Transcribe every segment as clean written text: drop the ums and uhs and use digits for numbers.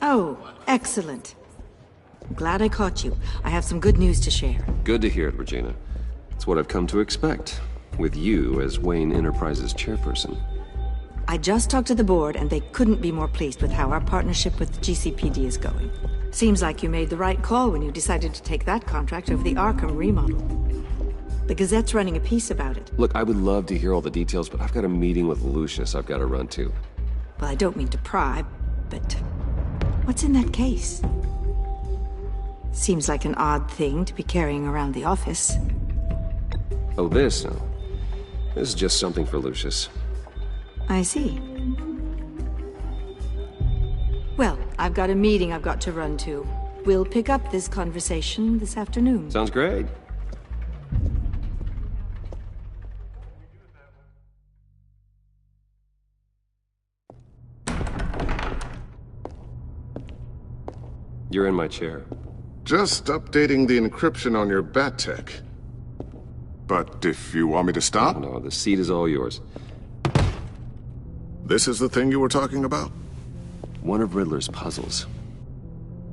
Oh, excellent. I'm glad I caught you. I have some good news to share. Good to hear it, Regina. It's what I've come to expect, with you as Wayne Enterprises chairperson. I just talked to the board, and they couldn't be more pleased with how our partnership with GCPD is going. Seems like you made the right call when you decided to take that contract over the Arkham remodel. The Gazette's running a piece about it. Look, I would love to hear all the details, but I've got a meeting with Lucius I've got to run to. Well, I don't mean to pry, but what's in that case? Seems like an odd thing to be carrying around the office. Oh, this? No. This is just something for Lucius. I see. Well, I've got a meeting I've got to run to. We'll pick up this conversation this afternoon. Sounds great. You're in my chair. Just updating the encryption on your bat tech. But if you want me to stop? No, the seat is all yours. This is the thing you were talking about? One of Riddler's puzzles.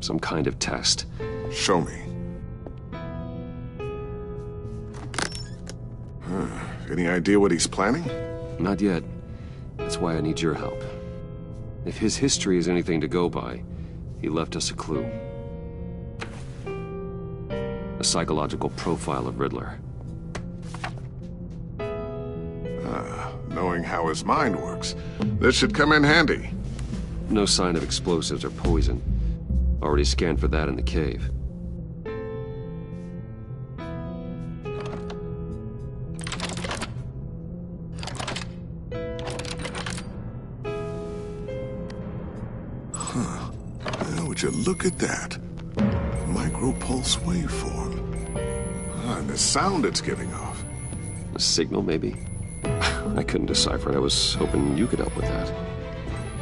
Some kind of test. Show me. Any idea what he's planning? Not yet. That's why I need your help. If his history is anything to go by, he left us a clue. A psychological profile of Riddler. Knowing how his mind works, this should come in handy. No sign of explosives or poison. Already scanned for that in the cave. Would you look at that? Micropulse waveform. And the sound it's giving off. A signal, maybe? I couldn't decipher it. I was hoping you could help with that.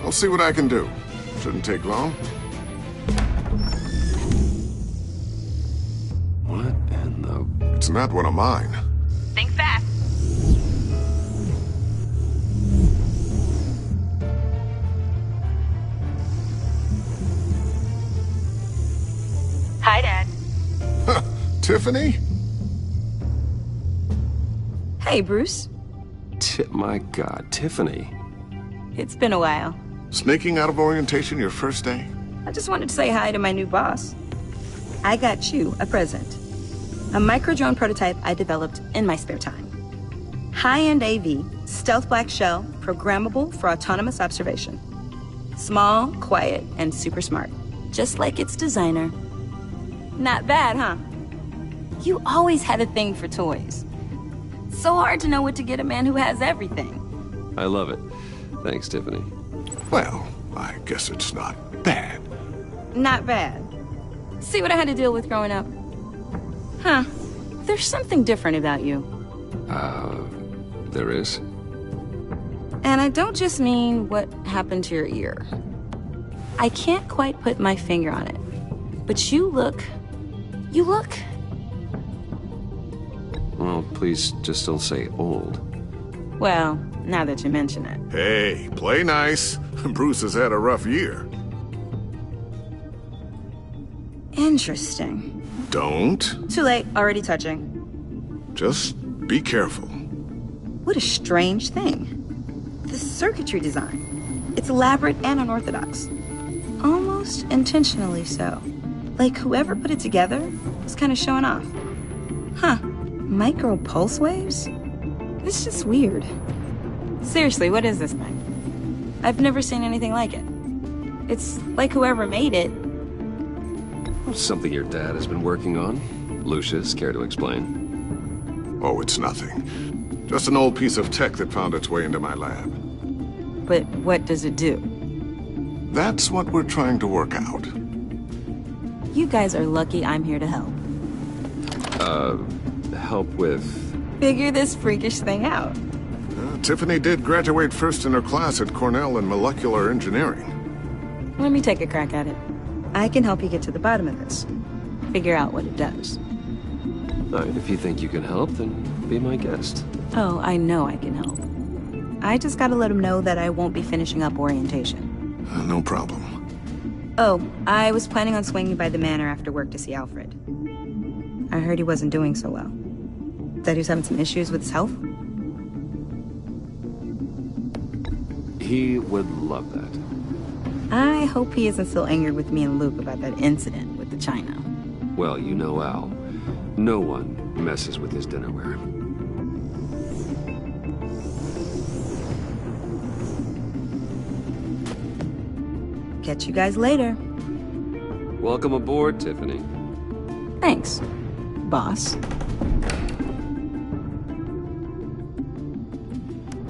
I'll see what I can do. Shouldn't take long. What in the... It's not one of mine. Think fast. Hi, Dad. Tiffany? Hey, Bruce. My God, Tiffany. It's been a while. Sneaking out of orientation your first day? I just wanted to say hi to my new boss. I got you a present. A micro-drone prototype I developed in my spare time. High-end AV, stealth black shell, programmable for autonomous observation. Small, quiet, and super smart. Just like its designer. Not bad, huh? You always had a thing for toys. So hard to know what to get a man who has everything. I love it. Thanks, Tiffany. Well, I guess it's not bad. Not bad. See what I had to deal with growing up? Huh. There's something different about you. There is? And I don't just mean what happened to your ear. I can't quite put my finger on it. But you look... Well, please just don't say old. Well, now that you mention it. Hey, play nice. Bruce has had a rough year. Interesting. Don't. Too late, already touching. Just be careful. What a strange thing. The circuitry design. It's elaborate and unorthodox. Almost intentionally so. Like whoever put it together was kind of showing off. Huh. Micro pulse waves? It's just weird. Seriously, what is this thing? I've never seen anything like it. It's like whoever made it. Something your dad has been working on. Lucius, care to explain? Oh, it's nothing. Just an old piece of tech that found its way into my lab. But what does it do? That's what we're trying to work out. You guys are lucky I'm here to help. Help with... Figure this freakish thing out. Tiffany did graduate first in her class at Cornell in molecular engineering. Let me take a crack at it. I can help you get to the bottom of this. Figure out what it does. All right, if you think you can help, then be my guest. Oh, I know I can help. I just gotta let him know that I won't be finishing up orientation. No problem. Oh, I was planning on swinging by the manor after work to see Alfred. I heard he wasn't doing so well. That he was having some issues with his health? He would love that. I hope he isn't still angered with me and Luke about that incident with the china. Well, you know Al. No one messes with his dinnerware. Catch you guys later. Welcome aboard, Tiffany. Thanks, boss.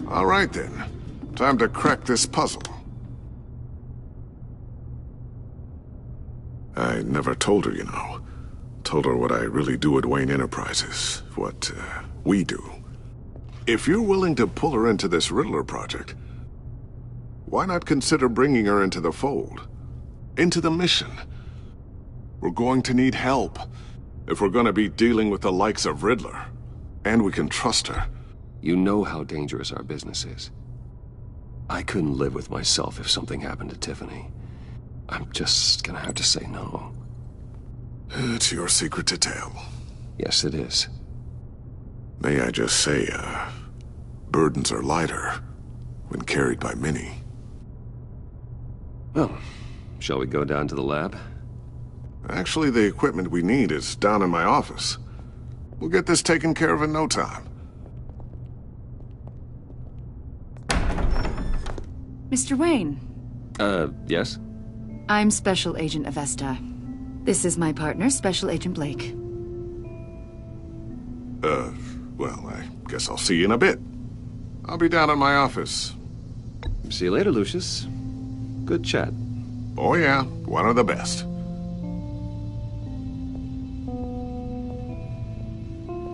All right, then. Time to crack this puzzle. I never told her, you know. Told her what I really do at Wayne Enterprises. What, we do. If you're willing to pull her into this Riddler project, why not consider bringing her into the fold? Into the mission? We're going to need help if we're going to be dealing with the likes of Riddler. And we can trust her. You know how dangerous our business is. I couldn't live with myself if something happened to Tiffany. I'm just gonna have to say no. It's your secret to tell. Yes, it is. May I just say, burdens are lighter when carried by many. Well, shall we go down to the lab? Actually, the equipment we need is down in my office. We'll get this taken care of in no time. Mr. Wayne. Yes? I'm Special Agent Avesta. This is my partner, Special Agent Blake. Well, I guess I'll see you in a bit. I'll be down in my office. See you later, Lucius. Good chat. Oh yeah, one of the best.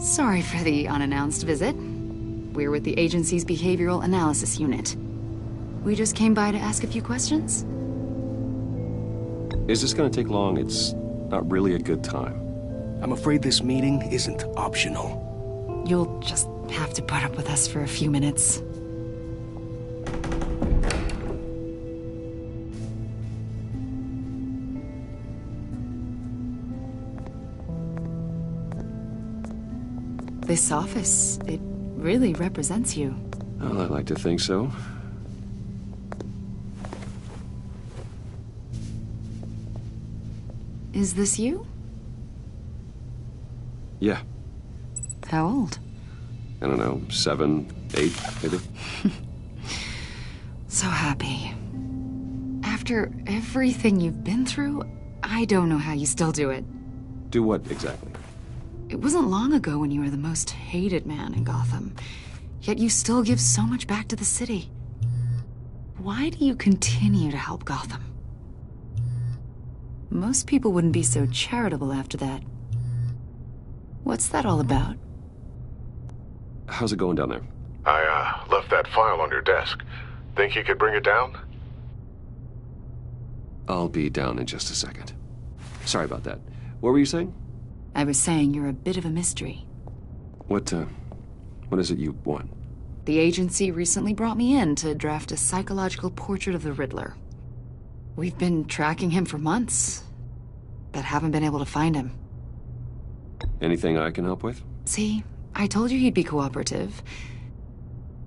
Sorry for the unannounced visit. We're with the agency's Behavioral Analysis Unit. We just came by to ask a few questions. Is this gonna take long? It's not really a good time. I'm afraid this meeting isn't optional. You'll just have to put up with us for a few minutes. This office, it really represents you. Well, I like to think so. Is this you? Yeah. How old? I don't know, 7, 8, maybe? So happy. After everything you've been through, I don't know how you still do it. Do what, exactly? It wasn't long ago when you were the most hated man in Gotham, yet you still give so much back to the city. Why do you continue to help Gotham? Most people wouldn't be so charitable after that. What's that all about? How's it going down there? I, left that file on your desk. Think you could bring it down? I'll be down in just a second. Sorry about that. What were you saying? I was saying you're a bit of a mystery. What is it you want? The agency recently brought me in to draft a psychological portrait of the Riddler. We've been tracking him for months, but haven't been able to find him. Anything I can help with? See, I told you he'd be cooperative.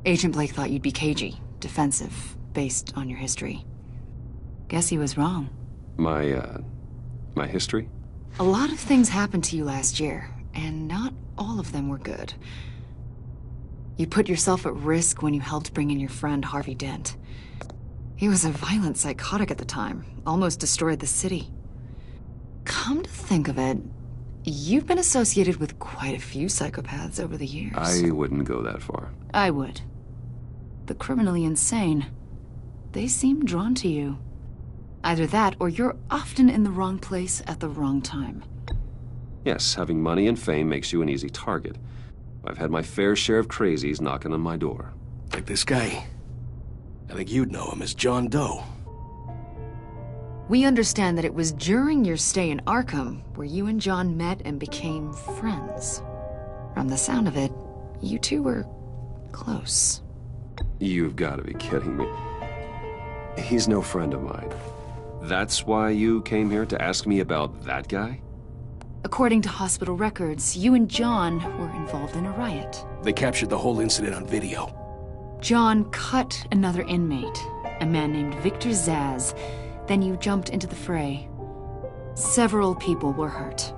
Agent Blake thought you'd be cagey, defensive, based on your history. Guess he was wrong. My history? A lot of things happened to you last year, and not all of them were good. You put yourself at risk when you helped bring in your friend Harvey Dent. He was a violent psychotic at the time, almost destroyed the city. Come to think of it, you've been associated with quite a few psychopaths over the years. I wouldn't go that far. I would. The criminally insane. They seem drawn to you. Either that, or you're often in the wrong place at the wrong time. Yes, having money and fame makes you an easy target. I've had my fair share of crazies knocking on my door. Like this guy. I think you'd know him as John Doe. We understand that it was during your stay in Arkham where you and John met and became friends. From the sound of it, you two were close. You've got to be kidding me. He's no friend of mine. That's why you came here to ask me about that guy? According to hospital records, you and John were involved in a riot. They captured the whole incident on video. John cut another inmate, a man named Victor Zaz. Then you jumped into the fray. Several people were hurt.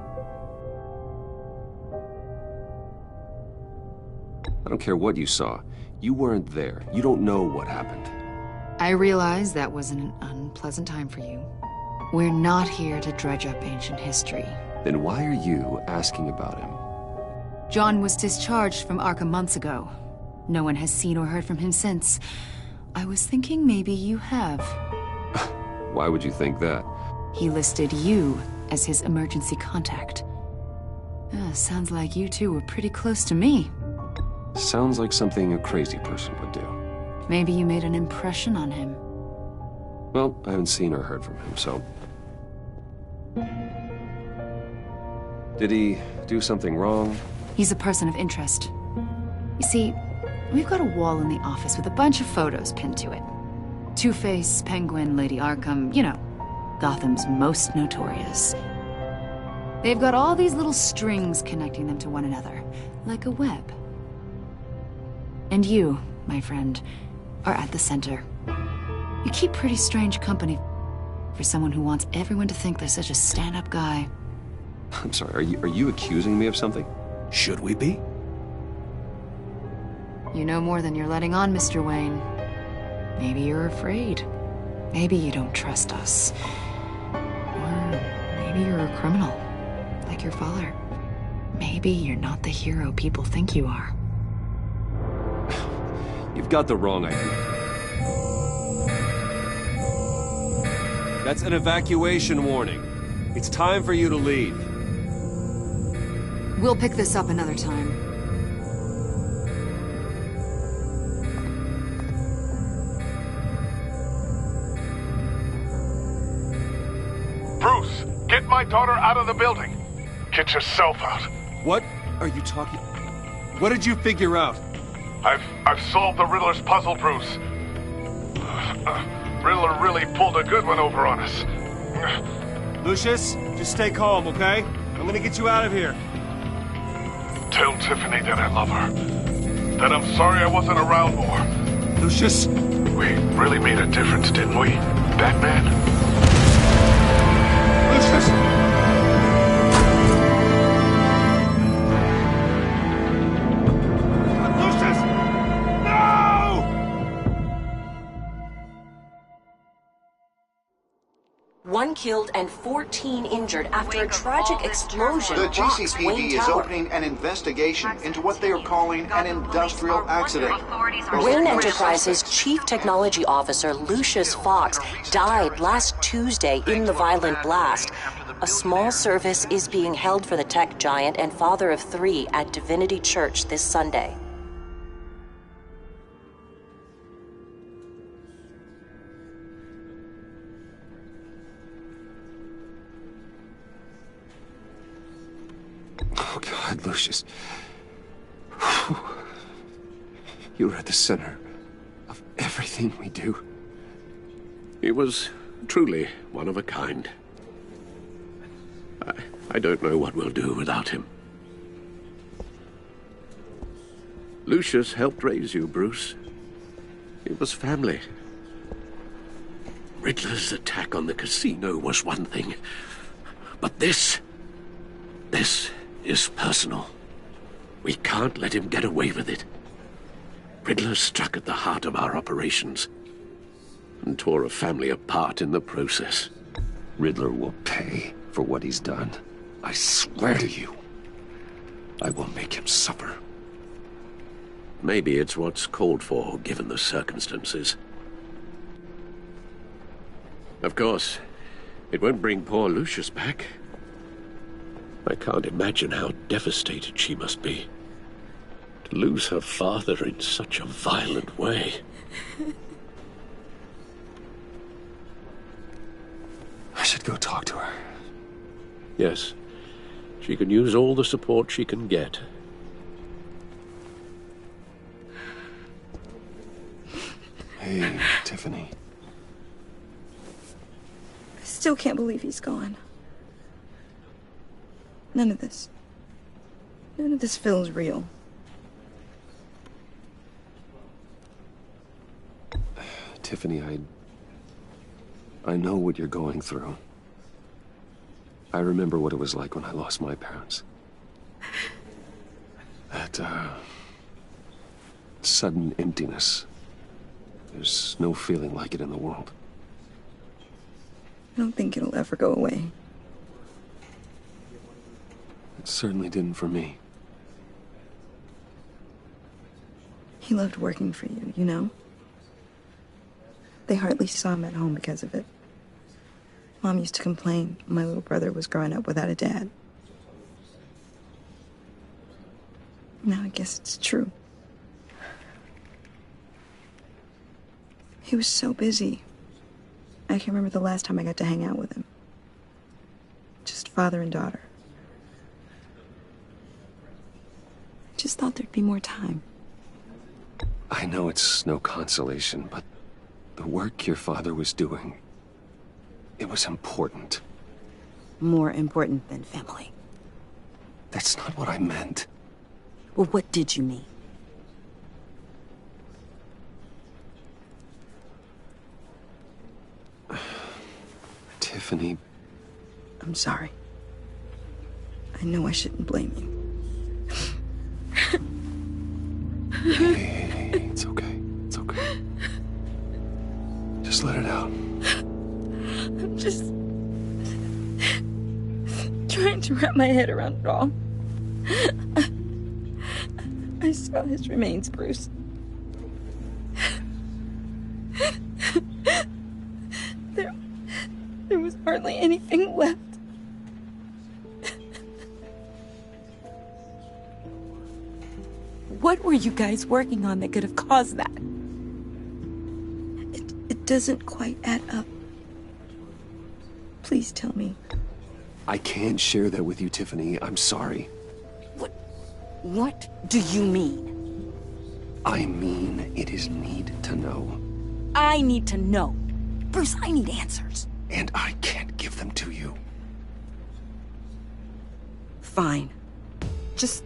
I don't care what you saw. You weren't there. You don't know what happened. I realize that was an unpleasant time for you. We're not here to dredge up ancient history. Then why are you asking about him? John was discharged from Arkham months ago. No one has seen or heard from him since. I was thinking maybe you have. Why would you think that? He listed you as his emergency contact. Sounds like you two were pretty close to me. Sounds like something a crazy person would do. Maybe you made an impression on him. Well, I haven't seen or heard from him, so... Did he do something wrong? He's a person of interest. You see, we've got a wall in the office with a bunch of photos pinned to it. Two-Face, Penguin, Lady Arkham, you know, Gotham's most notorious. They've got all these little strings connecting them to one another, like a web. And you, my friend, are at the center. You keep pretty strange company for someone who wants everyone to think they're such a stand-up guy. I'm sorry, are you accusing me of something? Should we be? You know more than you're letting on, Mr. Wayne. Maybe you're afraid. Maybe you don't trust us. Or maybe you're a criminal, like your father. Maybe you're not the hero people think you are. You've got the wrong idea. That's an evacuation warning. It's time for you to leave. We'll pick this up another time. Bruce, get my daughter out of the building. Get yourself out. What are you talking... What did you figure out? I've solved the Riddler's puzzle, Bruce. Riddler really pulled a good one over on us. Lucius, just stay calm, okay? I'm gonna get you out of here. Tell Tiffany that I love her. That I'm sorry I wasn't around more. Lucius! We really made a difference, didn't we, Batman? Lucius! One killed and 14 injured after a tragic explosion The rocks GCPD Wayne is Tower. opening an investigation into what they are calling an industrial accident. Wayne Enterprises' chief technology officer, Lucius Fox, died last Tuesday in the violent blast. A small service is being held for the tech giant and father of 3 at Divinity Church this Sunday. Oh, God, Lucius. You were at the center of everything we do. He was truly one of a kind. I don't know what we'll do without him. Lucius helped raise you, Bruce. It was family. Riddler's attack on the casino was one thing, but this is personal. We can't let him get away with it. Riddler struck at the heart of our operations and tore a family apart in the process. Riddler will pay for what he's done. I swear to you, I will make him suffer. Maybe it's what's called for, given the circumstances. Of course, it won't bring poor Lucius back. I can't imagine how devastated she must be. To lose her father in such a violent way. I should go talk to her. Yes, she can use all the support she can get. Hey, Tiffany. still can't believe he's gone. None of this feels real. Tiffany, I know what you're going through. I remember what it was like when I lost my parents. That, sudden emptiness. There's no feeling like it in the world. I don't think it'll ever go away. It certainly didn't for me. He loved working for you, you know? They hardly saw him at home because of it. Mom used to complain my little brother was growing up without a dad. Now I guess it's true. He was so busy. I can't remember the last time I got to hang out with him. Just father and daughter. Just thought there'd be more time. I know it's no consolation, but the work your father was doing, it was important. More important than family. That's not what I meant. Well, what did you mean? Tiffany. I'm sorry. I know I shouldn't blame you. Hey, it's okay. It's okay. Just let it out. I'm just trying to wrap my head around it all. I saw his remains, Bruce. There was hardly anything left. What were you guys working on that could have caused that? It doesn't quite add up. Please tell me. I can't share that with you, Tiffany. I'm sorry. What do you mean? I mean, it is need to know. I need to know. Bruce, I need answers. And I can't give them to you. Fine. Just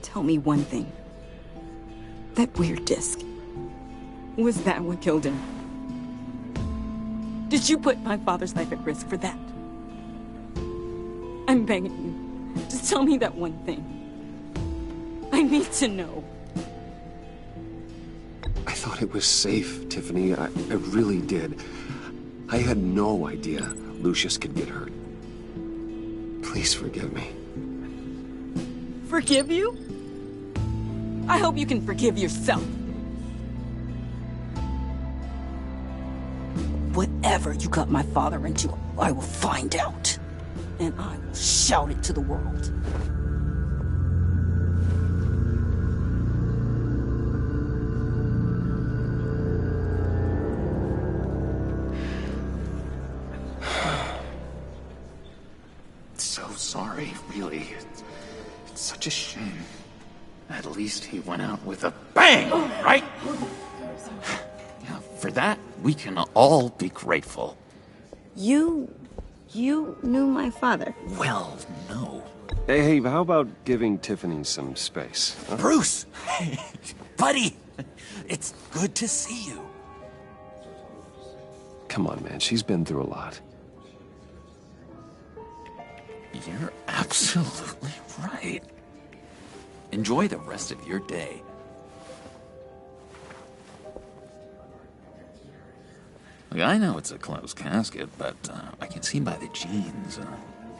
tell me one thing. That weird disc. Was that what killed him? Did you put my father's life at risk for that? I'm begging you. Just tell me that one thing. I need to know. I thought it was safe, Tiffany. I really did. I had no idea Lucius could get hurt. Please forgive me. Forgive you? I hope you can forgive yourself. Whatever you got my father into, I will find out. And I will shout it to the world. So sorry, really. It's such a shame. At least he went out with a bang, right? Yeah, for that, we can all be grateful. You knew my father? Well, no. Hey, how about giving Tiffany some space? Huh? Bruce! Buddy! It's good to see you. Come on, man. She's been through a lot. You're absolutely right. Enjoy the rest of your day. Look, I know it's a closed casket, but I can see by the jeans,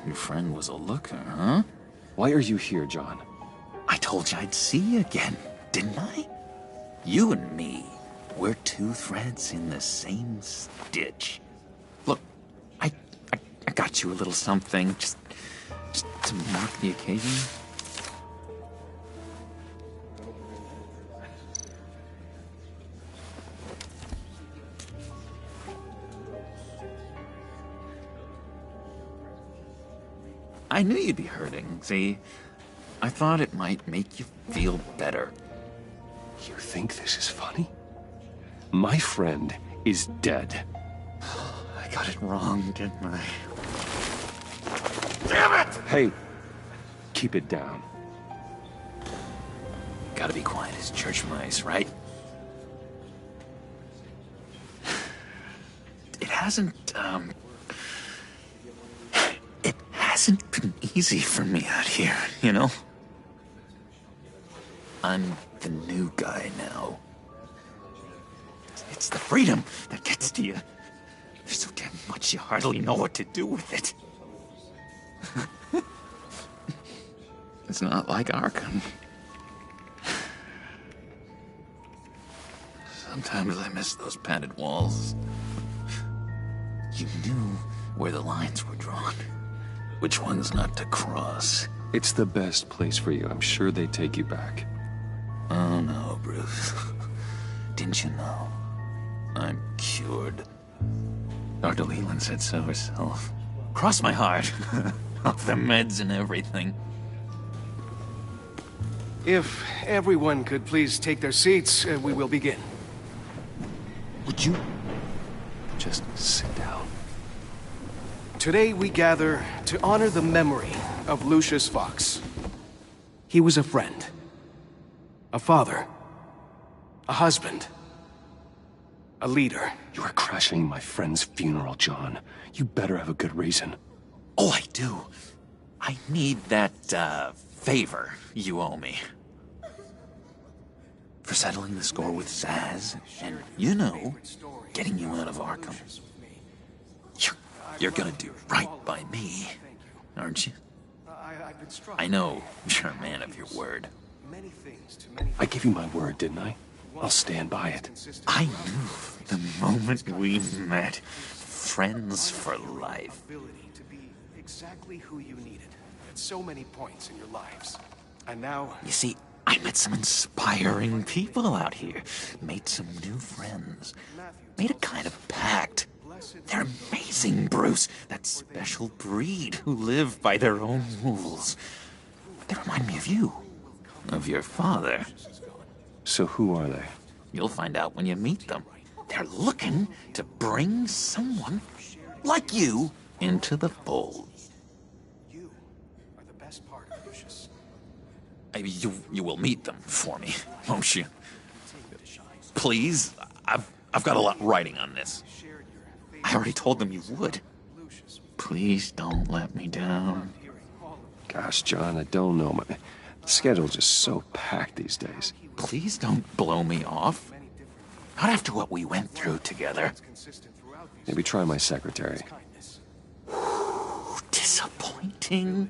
your friend was a looker, huh? Why are you here, John? I told you I'd see you again, didn't I? You and me, we're two threads in the same stitch. Look, I got you a little something, just to mark the occasion. I knew you'd be hurting, see? I thought it might make you feel better. You think this is funny? My friend is dead. I got it wrong, didn't I? Damn it! Hey, keep it down. Gotta be quiet as church mice, right? It hasn't been easy for me out here, you know? I'm the new guy now. It's the freedom that gets to you. There's so damn much you hardly know what to do with it. It's not like Arkham. Sometimes I miss those padded walls. You knew where the lines were drawn. Which ones not to cross. It's the best place for you. I'm sure they take you back. Oh no, Bruce. Didn't you know? I'm cured. Dr. Leland said so herself. Cross my heart. Off the meds and everything. If everyone could please take their seats, we will begin. Would you just sit down? Today we gather to honor the memory of Lucius Fox. He was a friend, a father, a husband, a leader. You are crashing my friend's funeral, John. You better have a good reason. Oh, I do. I need that, favor you owe me. For settling the score with Zaz, and, you know, getting you out of Arkham. You're gonna do right by me, aren't you? I know you're a man of your word. I gave you my word, didn't I? I'll stand by it. I knew the moment we met. Friends for life. To be exactly who you needed at so many points in your lives. And now... You see, I met some inspiring people out here. Made some new friends. Made a kind of pact. They're amazing, Bruce. That special breed who live by their own rules. They remind me of you. Of your father. So who are they? You'll find out when you meet them. They're looking to bring someone like you into the fold. You are the best part of Lucius. You will meet them for me, won't you? Please, I've got a lot riding on this. I already told them you would. Please don't let me down. Gosh, John, I don't know. My schedule's just so packed these days. Please don't blow me off. Not after what we went through together. Maybe try my secretary. Disappointing.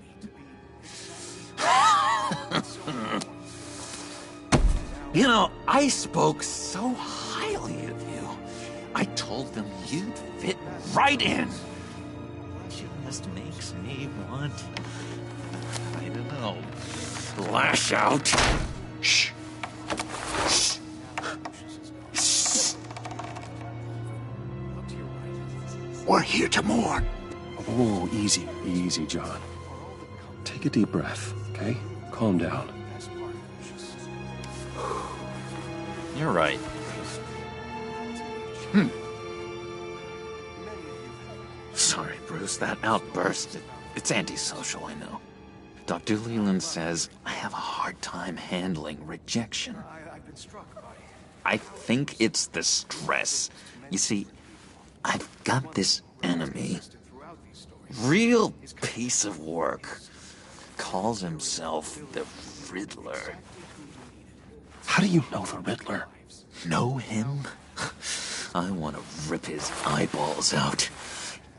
You know, I spoke so highly of you. I told them you'd fit right in. It just makes me want, I don't know, lash out. Shh. Shh. Shh. We're here to mourn. Oh, easy, easy, John. Take a deep breath, okay? Calm down. You're right. Sorry, Bruce, that outburst, it's antisocial, I know. Dr. Leland says I have a hard time handling rejection. I think it's the stress. You see, I've got this enemy. Real piece of work. Calls himself the Riddler. How do you know the Riddler? Know him? I want to rip his eyeballs out.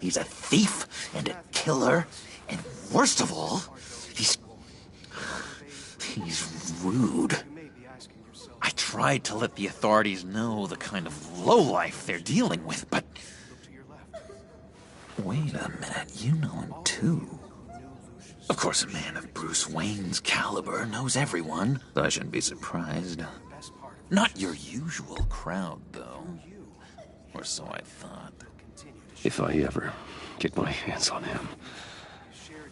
He's a thief and a killer, and worst of all, he's rude. I tried to let the authorities know the kind of lowlife they're dealing with, but... Wait a minute, you know him too. Of course, a man of Bruce Wayne's caliber knows everyone. I shouldn't be surprised. Not your usual crowd, though. Or so I thought. If I ever get my hands on him,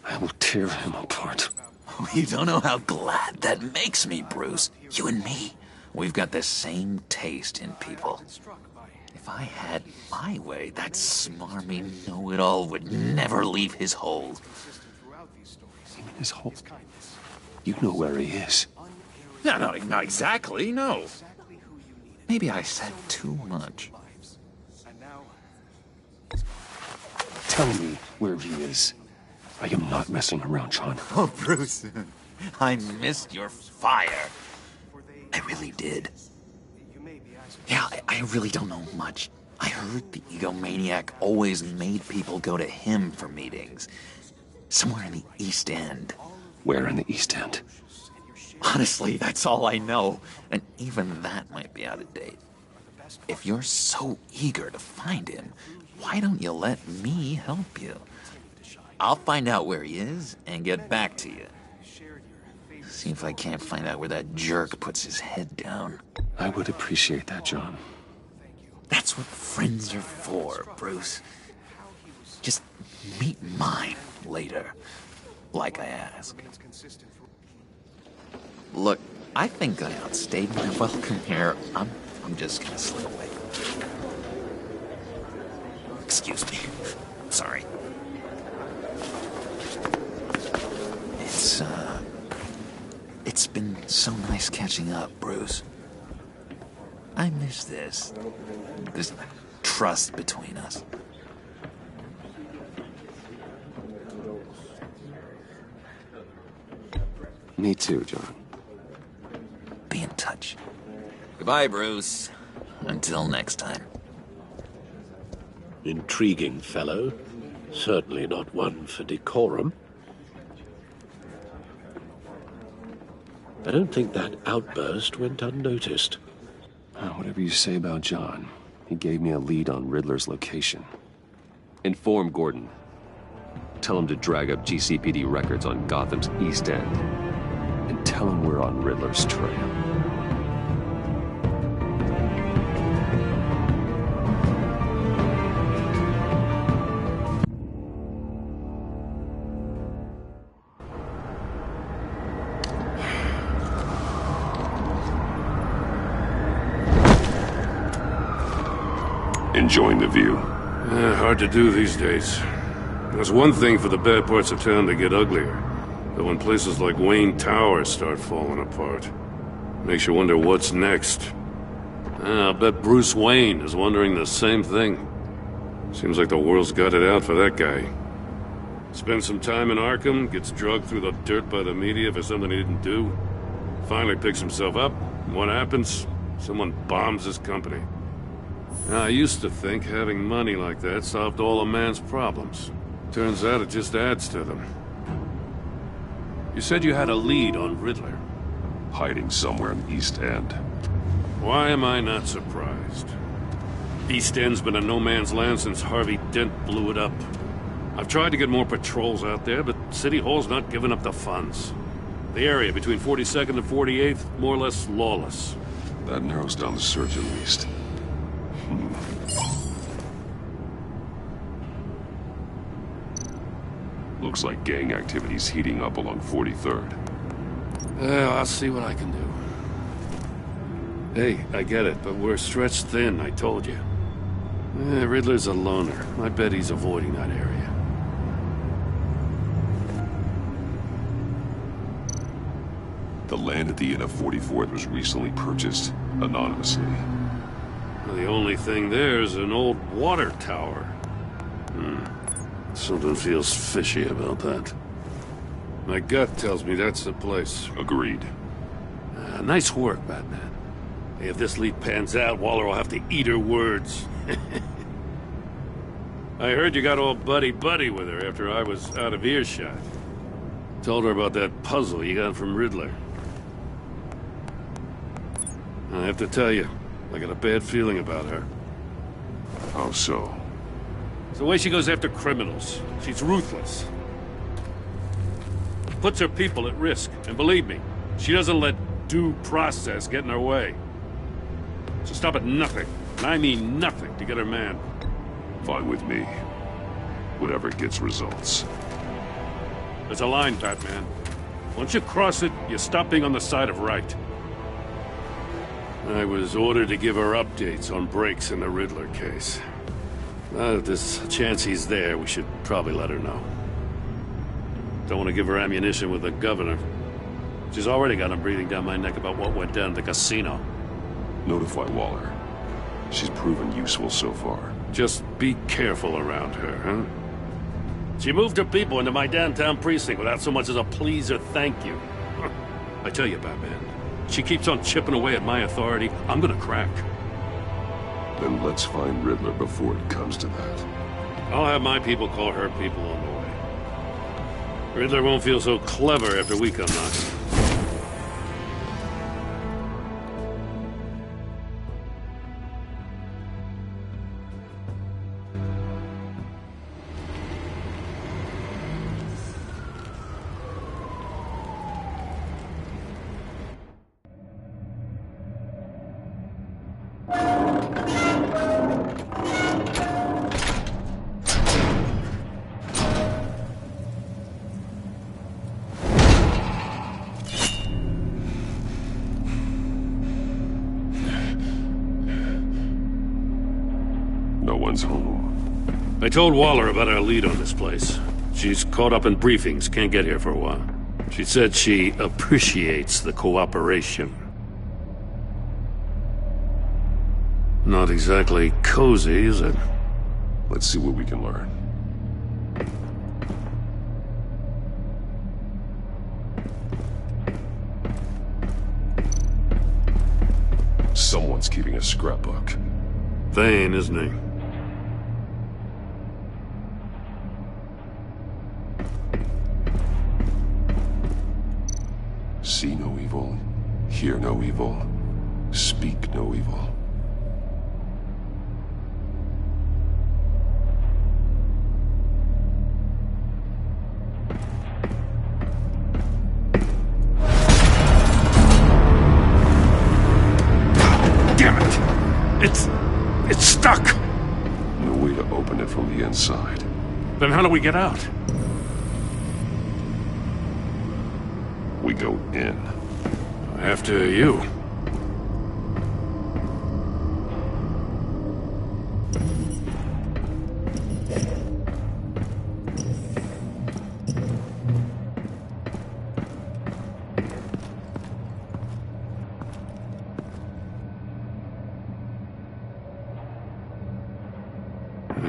I will tear him apart. You don't know how glad that makes me, Bruce. You and me, we've got the same taste in people. If I had my way, that smarmy know-it-all would never leave his hole. His hole? You know where he is. No, not exactly, no. Maybe I said too much. Tell me where he is. I am not messing around, John. Oh, Bruce, I missed your fire. I really did. Yeah, I really don't know much. I heard the egomaniac always made people go to him for meetings. Somewhere in the East End. Where in the East End? Honestly, that's all I know. And even that might be out of date. If you're so eager to find him, why don't you let me help you? I'll find out where he is and get back to you. See if I can't find out where that jerk puts his head down. I would appreciate that, John. That's what friends are for, Bruce. Just meet mine later, like I asked. Look, I think I outstayed my welcome here. I'm just gonna slip away. Excuse me. Sorry. It's been so nice catching up, Bruce. I miss this trust between us. Me too, John. Be in touch. Goodbye, Bruce. Until next time. Intriguing fellow. Certainly not one for decorum. I don't think that outburst went unnoticed. Whatever you say about John, he gave me a lead on Riddler's location. Inform Gordon. Tell him to drag up GCPD records on Gotham's East End. And tell him we're on Riddler's trail. Enjoying the view. Hard to do these days. There's one thing for the bad parts of town to get uglier. But when places like Wayne Tower start falling apart, makes you wonder what's next. I'll bet Bruce Wayne is wondering the same thing. Seems like the world's got it out for that guy. Spends some time in Arkham, gets drugged through the dirt by the media for something he didn't do. Finally picks himself up, and what happens? Someone bombs his company. Now, I used to think having money like that solved all a man's problems. Turns out it just adds to them. You said you had a lead on Riddler. Hiding somewhere in the East End. Why am I not surprised? East End's been a no-man's land since Harvey Dent blew it up. I've tried to get more patrols out there, but City Hall's not giving up the funds. The area between 42nd and 48th, more or less lawless. That narrows down the search at least. Looks like gang activity's heating up along 43rd. I'll see what I can do. Hey, I get it, but we're stretched thin, I told you. Riddler's a loner. I bet he's avoiding that area. The land at the end of 44th was recently purchased anonymously. The only thing there is an old water tower. Something feels fishy about that. My gut tells me that's the place. Agreed. Nice work, Batman. Hey, if this lead pans out, Waller will have to eat her words. I heard you got all buddy-buddy with her after I was out of earshot. Told her about that puzzle you got from Riddler. I have to tell you, I got a bad feeling about her. How so? It's the way she goes after criminals. She's ruthless. Puts her people at risk. And believe me, she doesn't let due process get in her way. She'll stop at nothing, and I mean nothing, to get her man. Fine with me. Whatever gets results. There's a line, Batman. Once you cross it, you stop being on the side of right. I was ordered to give her updates on breaks in the Riddler case. If there's a chance he's there, we should probably let her know. Don't want to give her ammunition with the governor. She's already got him breathing down my neck about what went down at the casino. Notify Waller. She's proven useful so far. Just be careful around her, huh? She moved her people into my downtown precinct without so much as a please or thank you. I tell you, Batman, she keeps on chipping away at my authority, I'm gonna crack. Then let's find Riddler before it comes to that. I'll have my people call her people on the way. Riddler won't feel so clever after we come knocking. Home. I told Waller about our lead on this place. She's caught up in briefings, can't get here for a while. She said she appreciates the cooperation. Not exactly cozy, is it? Let's see what we can learn. Someone's keeping a scrapbook. Thane, isn't he? See no evil, hear no evil, speak no evil. Damn it! It's stuck! No way to open it from the inside. Then how do we get out? We go in. After you.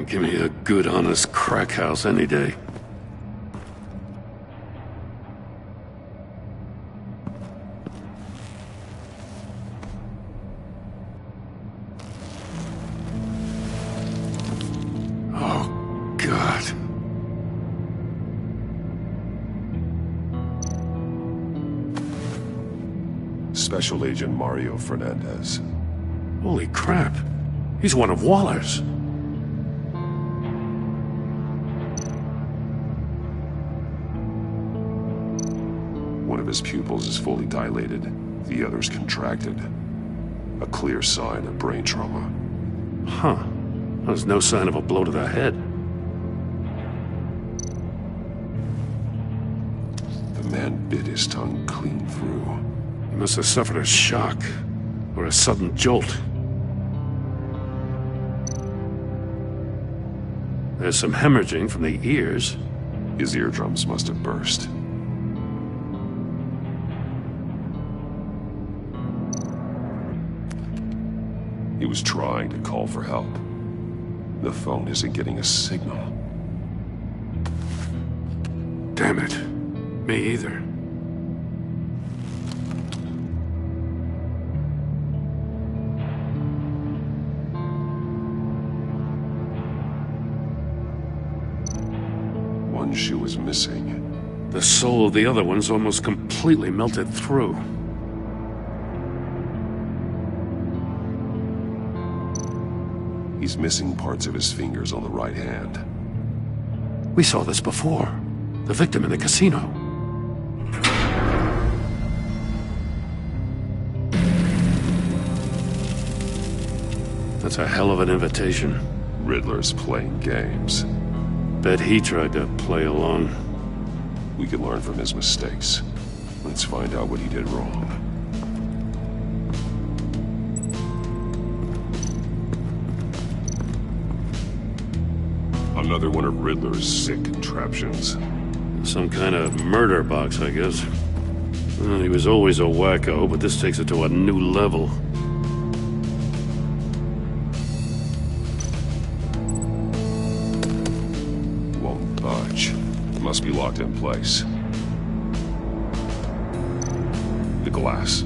Give me a good, honest crack house any day. Oh, God. Special Agent Mario Fernandez. Holy crap. He's one of Waller's. One of his pupils is fully dilated, the other's contracted. A clear sign of brain trauma. Huh. There's no sign of a blow to the head. The man bit his tongue clean through. He must have suffered a shock, or a sudden jolt. There's some hemorrhaging from the ears. His eardrums must have burst. He was trying to call for help. The phone isn't getting a signal. Damn it. Me either. One shoe is missing. The sole of the other one's almost completely melted through. He's missing parts of his fingers on the right hand. We saw this before. The victim in the casino. That's a hell of an invitation. Riddler's playing games. Bet he tried to play along. We can learn from his mistakes. Let's find out what he did wrong. Another one of Riddler's sick contraptions. Some kind of murder box, I guess. Well, he was always a wacko, but this takes it to a new level. Won't budge. It must be locked in place. The glass.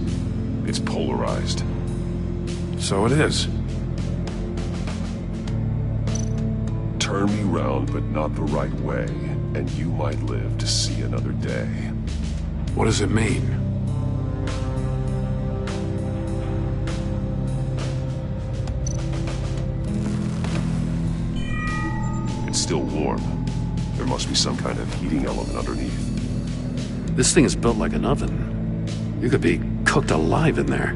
It's polarized. So it is. Turn me round, but not the right way, and you might live to see another day. What does it mean? It's still warm. There must be some kind of heating element underneath. This thing is built like an oven. You could be cooked alive in there.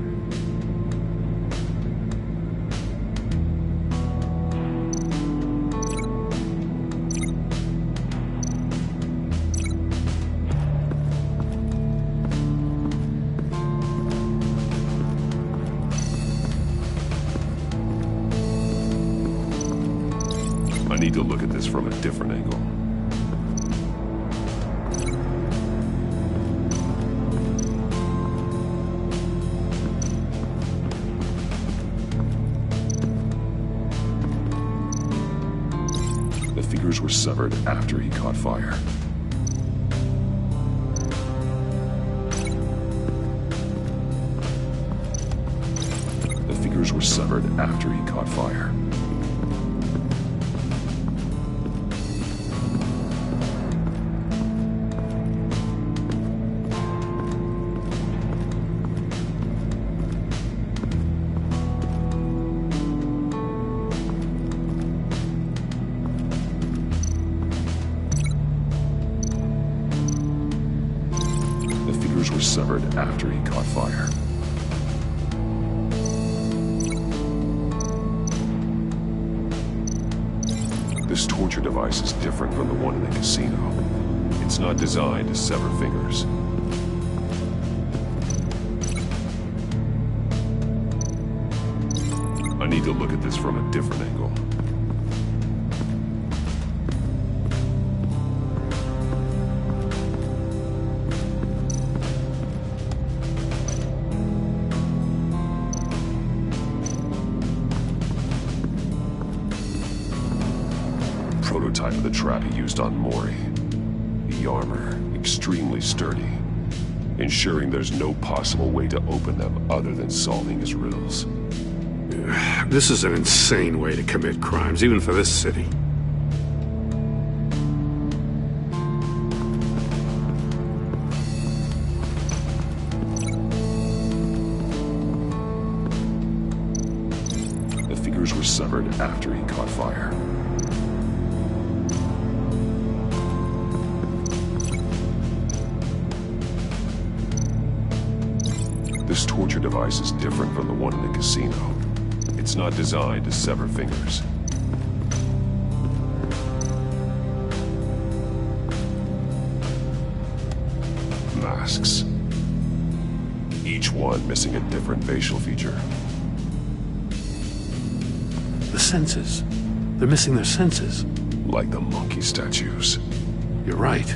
I need to look at this from a different angle. The figures were severed after he caught fire. The figures were severed after he caught fire. Were severed after he caught fire. This torture device is different from the one in the casino. It's not designed to sever fingers. I need to look at this from a different angle. Prototype of the trap he used on Mori. The armor, extremely sturdy, ensuring there's no possible way to open them other than solving his riddles. This is an insane way to commit crimes, even for this city. The figures were severed after he caught fire. This torture device is different from the one in the casino. It's not designed to sever fingers. Masks. Each one missing a different facial feature. The senses. They're missing their senses. Like the monkey statues. You're right.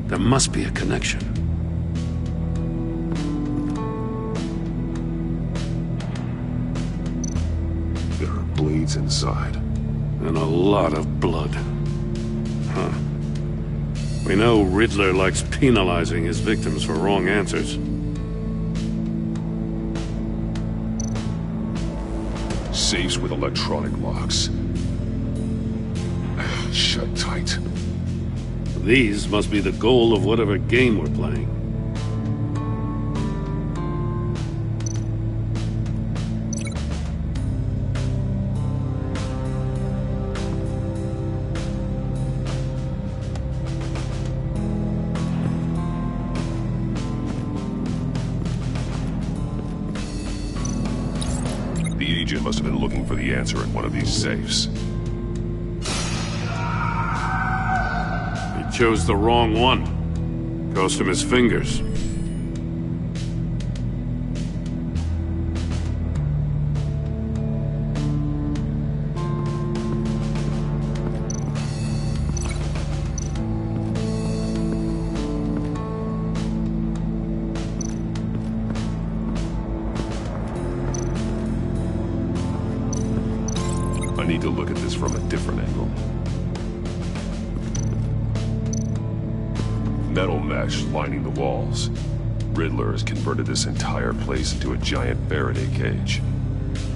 There must be a connection. There are blades inside. And a lot of blood. Huh. We know Riddler likes penalizing his victims for wrong answers. Safes with electronic locks. Shut tight. These must be the goal of whatever game we're playing. The agent must have been looking for the answer in one of these safes. He chose the wrong one. Cost him his fingers. I need to look at this from a different angle. Metal mesh lining the walls. Riddler has converted this entire place into a giant Faraday cage.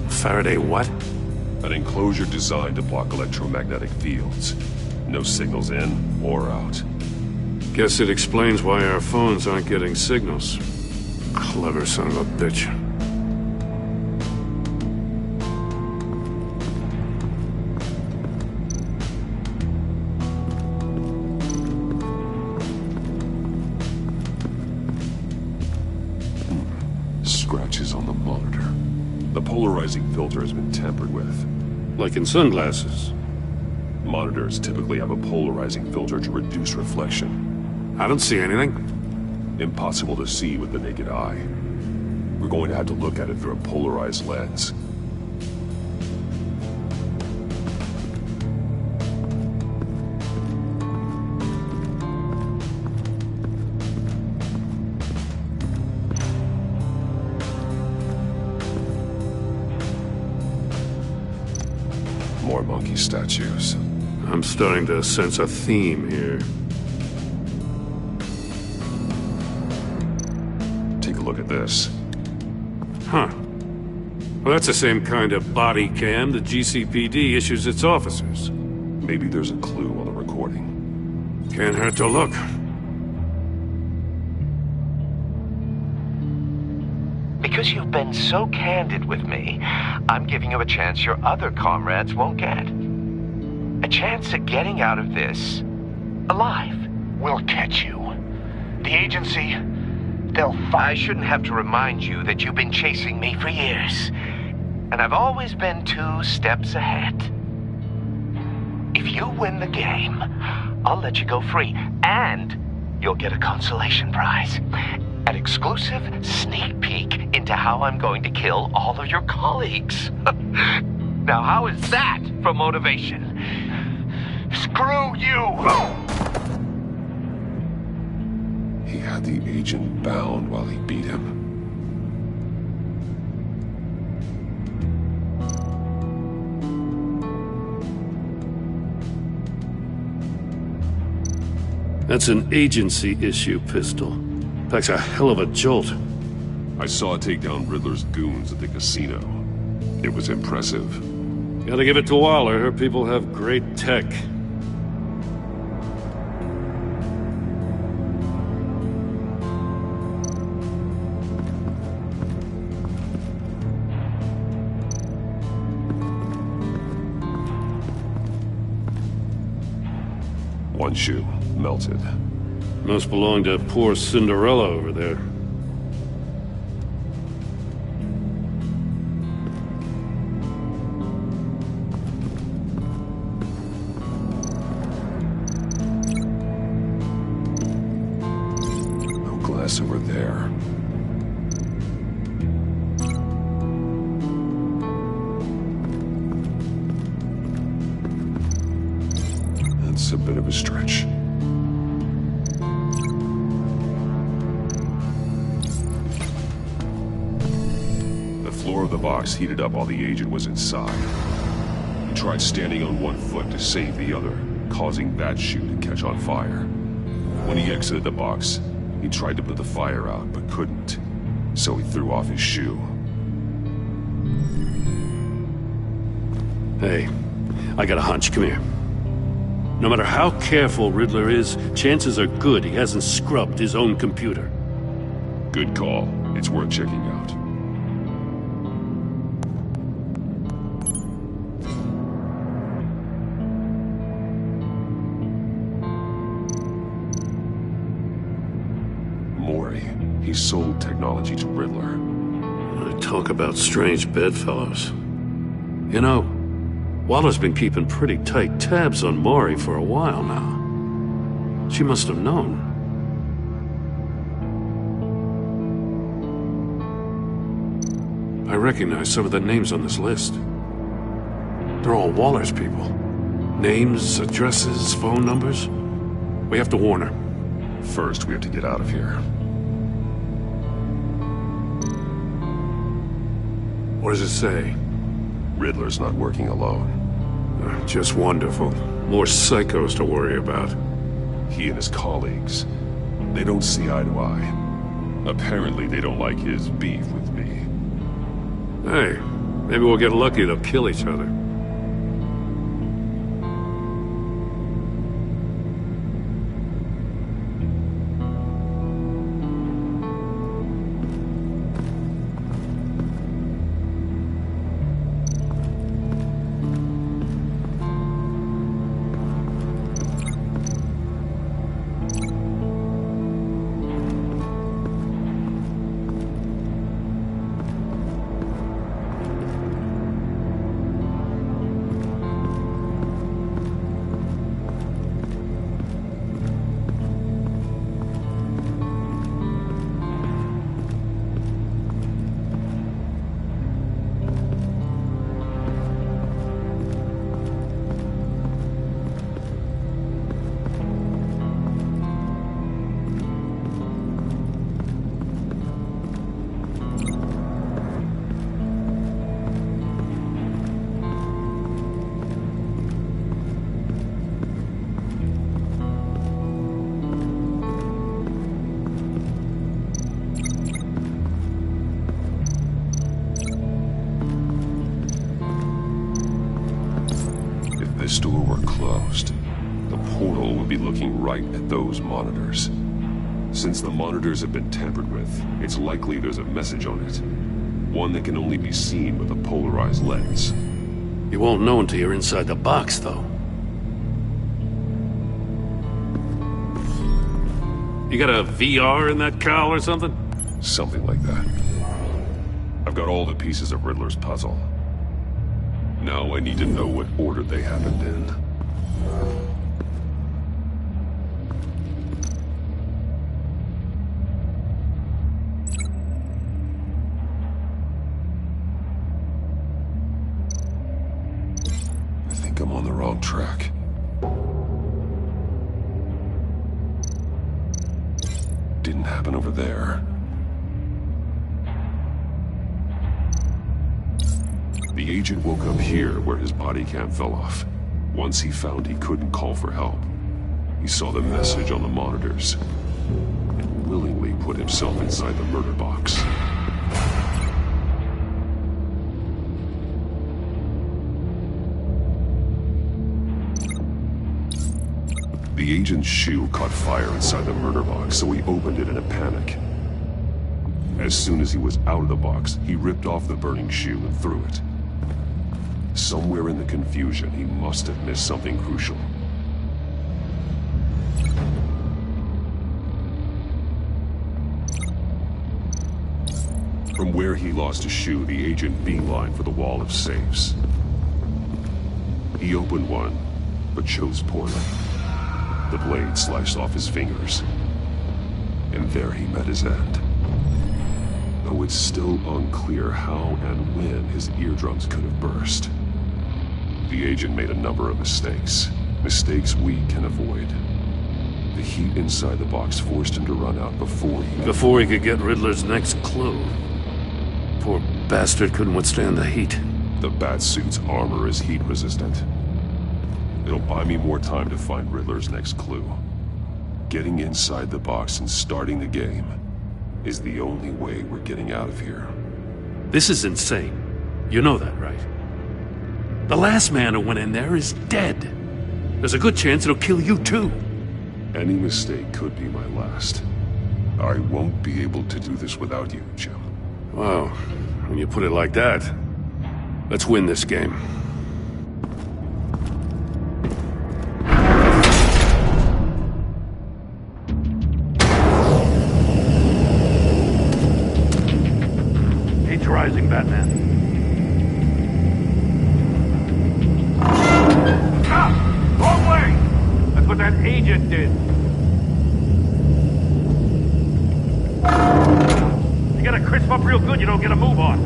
Faraday what? An enclosure designed to block electromagnetic fields. No signals in or out. Guess it explains why our phones aren't getting signals. Clever son of a bitch. Scratches on the monitor. The polarizing filter has been tampered with. Like in sunglasses. Monitors typically have a polarizing filter to reduce reflection. I don't see anything. Impossible to see with the naked eye. We're going to have to look at it through a polarized lens. More monkey statues. I'm starting to sense a theme here. Take a look at this. Huh. Well, that's the same kind of body cam the GCPD issues its officers. Maybe there's a clue on the recording. Can't hurt to look. Because you've been so candid with me, I'm giving you a chance your other comrades won't get. A chance at getting out of this alive. We'll catch you. The agency, they'll I shouldn't have to remind you that you've been chasing me for years. And I've always been 2 steps ahead. If you win the game, I'll let you go free. And you'll get a consolation prize. An exclusive sneak peek into how I'm going to kill all of your colleagues. Now, how is that for motivation? Screw you! He had the agent bound while he beat him. That's an agency-issue pistol. Packs a hell of a jolt. I saw it take down Riddler's goons at the casino. It was impressive. Gotta give it to Waller. Her people have great tech. One shoe, melted. Must belong to poor Cinderella over there. No glass over there. That's a bit of a stretch. The floor of the box heated up while the agent was inside. He tried standing on one foot to save the other, causing that shoe to catch on fire. When he exited the box, he tried to put the fire out, but couldn't. So he threw off his shoe. Hey, I got a hunch. Come here. No matter how careful Riddler is, chances are good he hasn't scrubbed his own computer. Good call. It's worth checking out. Mori. He sold technology to Riddler. I talk about strange bedfellows. You know, Waller's been keeping pretty tight tabs on Mori for a while now. She must have known. I recognize some of the names on this list. They're all Waller's people. Names, addresses, phone numbers. We have to warn her. First, we have to get out of here. What does it say? Riddler's not working alone. Just wonderful. More psychos to worry about. He and his colleagues, they don't see eye to eye. Apparently they don't like his beef with me. Hey, maybe we'll get lucky to kill each other. This door were closed, the portal would be looking right at those monitors. Since the monitors have been tampered with, it's likely there's a message on it. One that can only be seen with a polarized lens. You won't know until you're inside the box, though. You got a VR in that cowl or something? Something like that. I've got all the pieces of Riddler's puzzle. Now I need to know what order they happened in. I think I'm on the wrong track. Didn't happen over there. The agent woke up here where his body cam fell off. Once he found he couldn't call for help, he saw the message on the monitors and willingly put himself inside the murder box. The agent's shoe caught fire inside the murder box, so he opened it in a panic. As soon as he was out of the box, he ripped off the burning shoe and threw it. Somewhere in the confusion, he must have missed something crucial. From where he lost his shoe, the agent beelined for the wall of safes. He opened one, but chose poorly. The blade sliced off his fingers, and there he met his end. Though it's still unclear how and when his eardrums could have burst. The agent made a number of mistakes. Mistakes we can avoid. The heat inside the box forced him to run out before he could get Riddler's next clue. Poor bastard couldn't withstand the heat. The Batsuit's armor is heat resistant. It'll buy me more time to find Riddler's next clue. Getting inside the box and starting the game is the only way we're getting out of here. This is insane. You know that, right? The last man who went in there is dead. There's a good chance it'll kill you too. Any mistake could be my last. I won't be able to do this without you, Jim. Wow, when you put it like that, let's win this game. Rising, Batman. Stop! Wrong way! That's what that agent did. You gotta crisp up real good, you don't get a move on.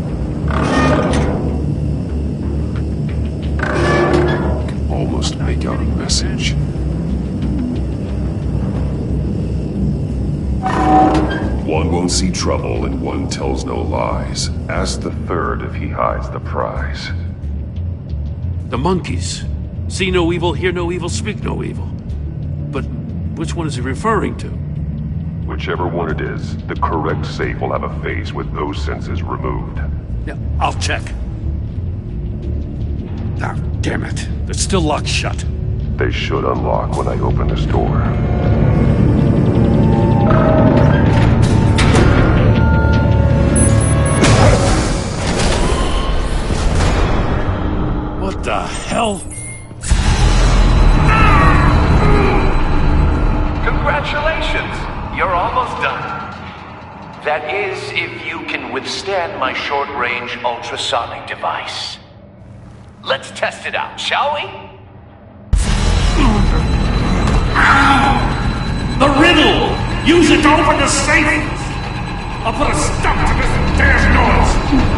I can almost make out a message. One won't see trouble and one tells no lies. Ask the third if he hides the prize. The monkeys. See no evil, hear no evil, speak no evil. But which one is he referring to? Whichever one it is, the correct safe will have a face with those senses removed. Yeah, I'll check. Ah, damn it. It's still locked shut. They should unlock when I open this door. What the hell? Congratulations! You're almost done. That is, if you can withstand my short-range ultrasonic device. Let's test it out, shall we? The riddle! Use it to open the safe! I'll put a stop to this damn noise!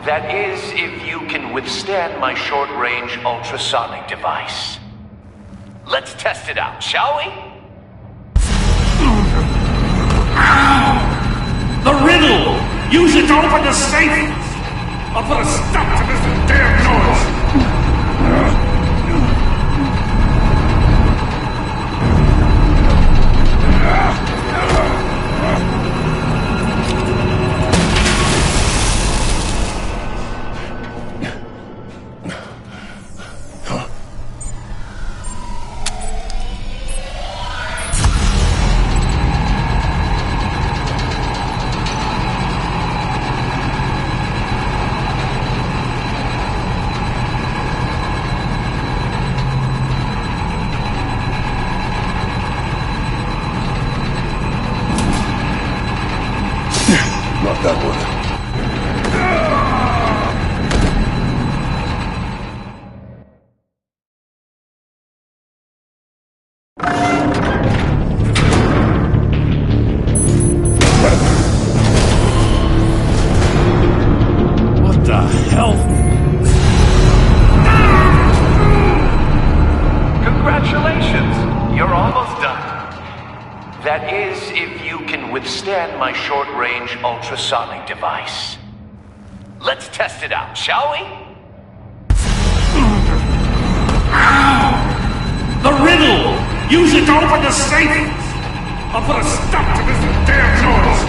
That is, if you can withstand my short-range ultrasonic device. Let's test it out, shall we? The riddle! Use it to open the safe! I'll put a stop to this damn noise! Not that one. What the hell? Congratulations! You're almost done. That is, if you can withstand my short-range ultrasonic device. Let's test it out, shall we? The riddle! Use it to open the safe! I'll put a stop to this damn noise!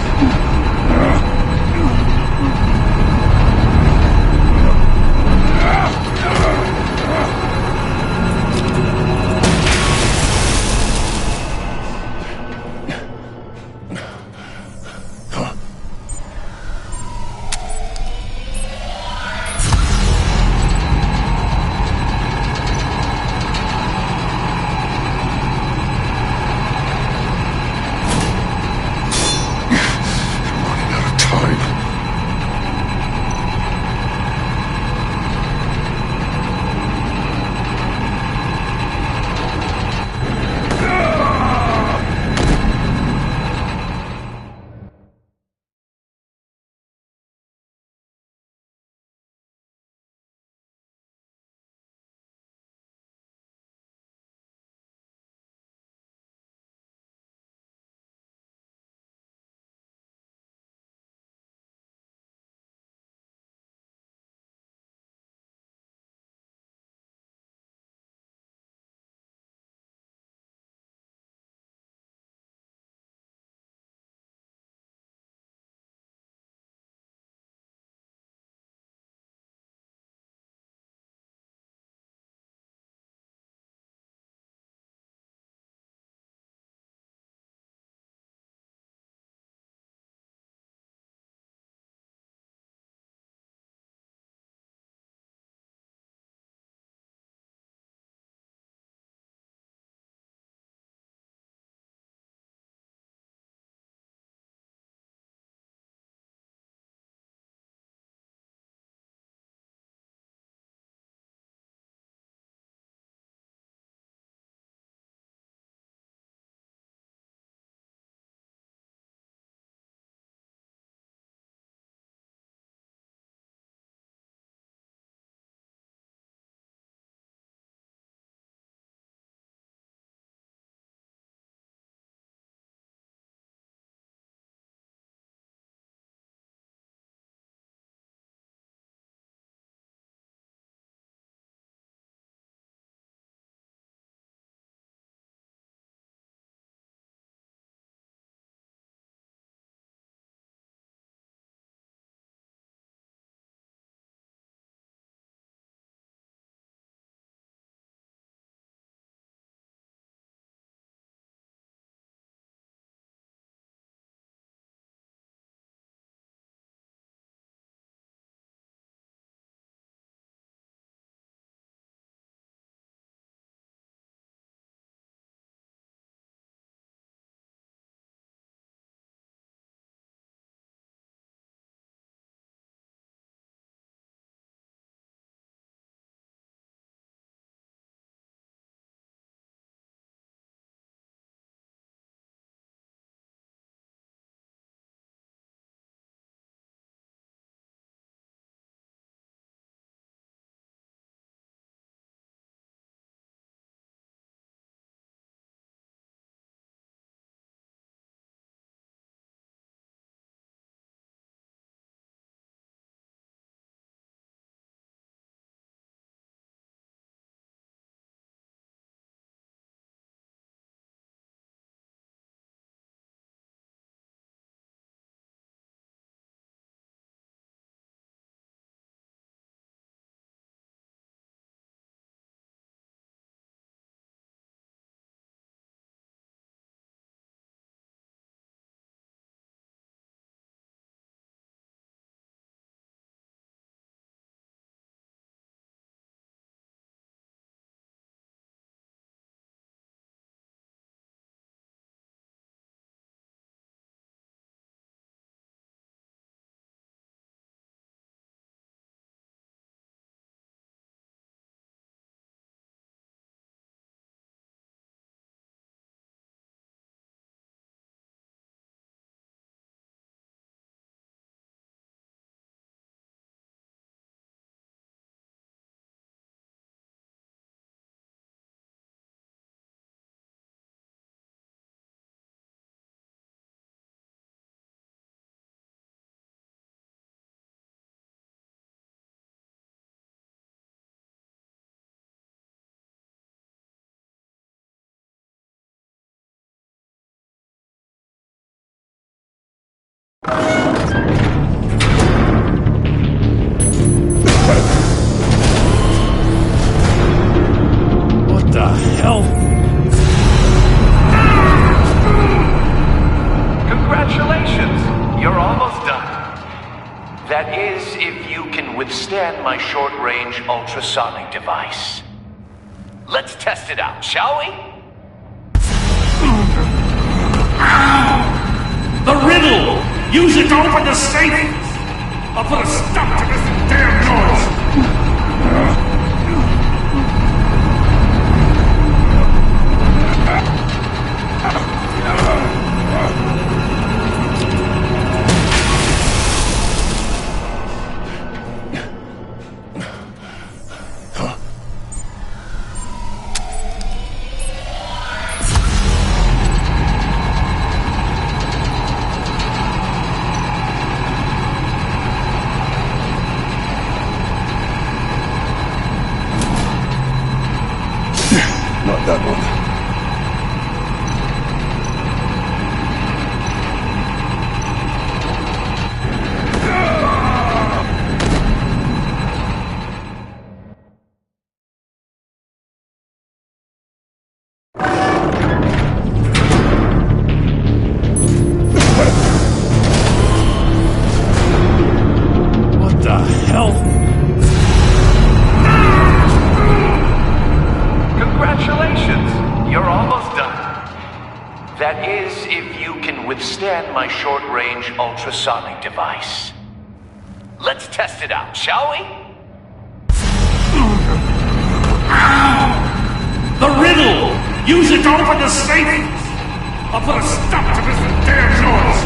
That is, if you can withstand my short-range ultrasonic device. Let's test it out, shall we? The riddle! Use it to open the safe! I'll put a stop to this damn noise! Not that one. What the hell? Congratulations! You're almost done. That is, if you can withstand my short-range ultrasonic device. Let's test it out, shall we? The riddle! Use it to open the safe! I'll put a stop to this damn noise!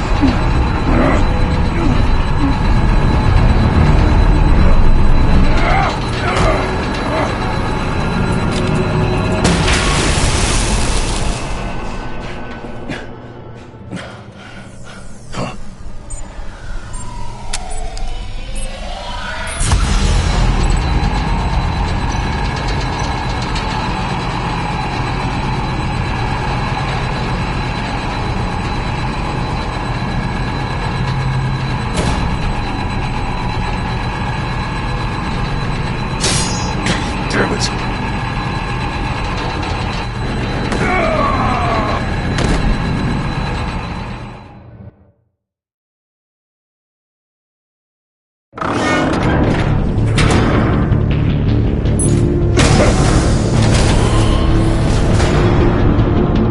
Damn it.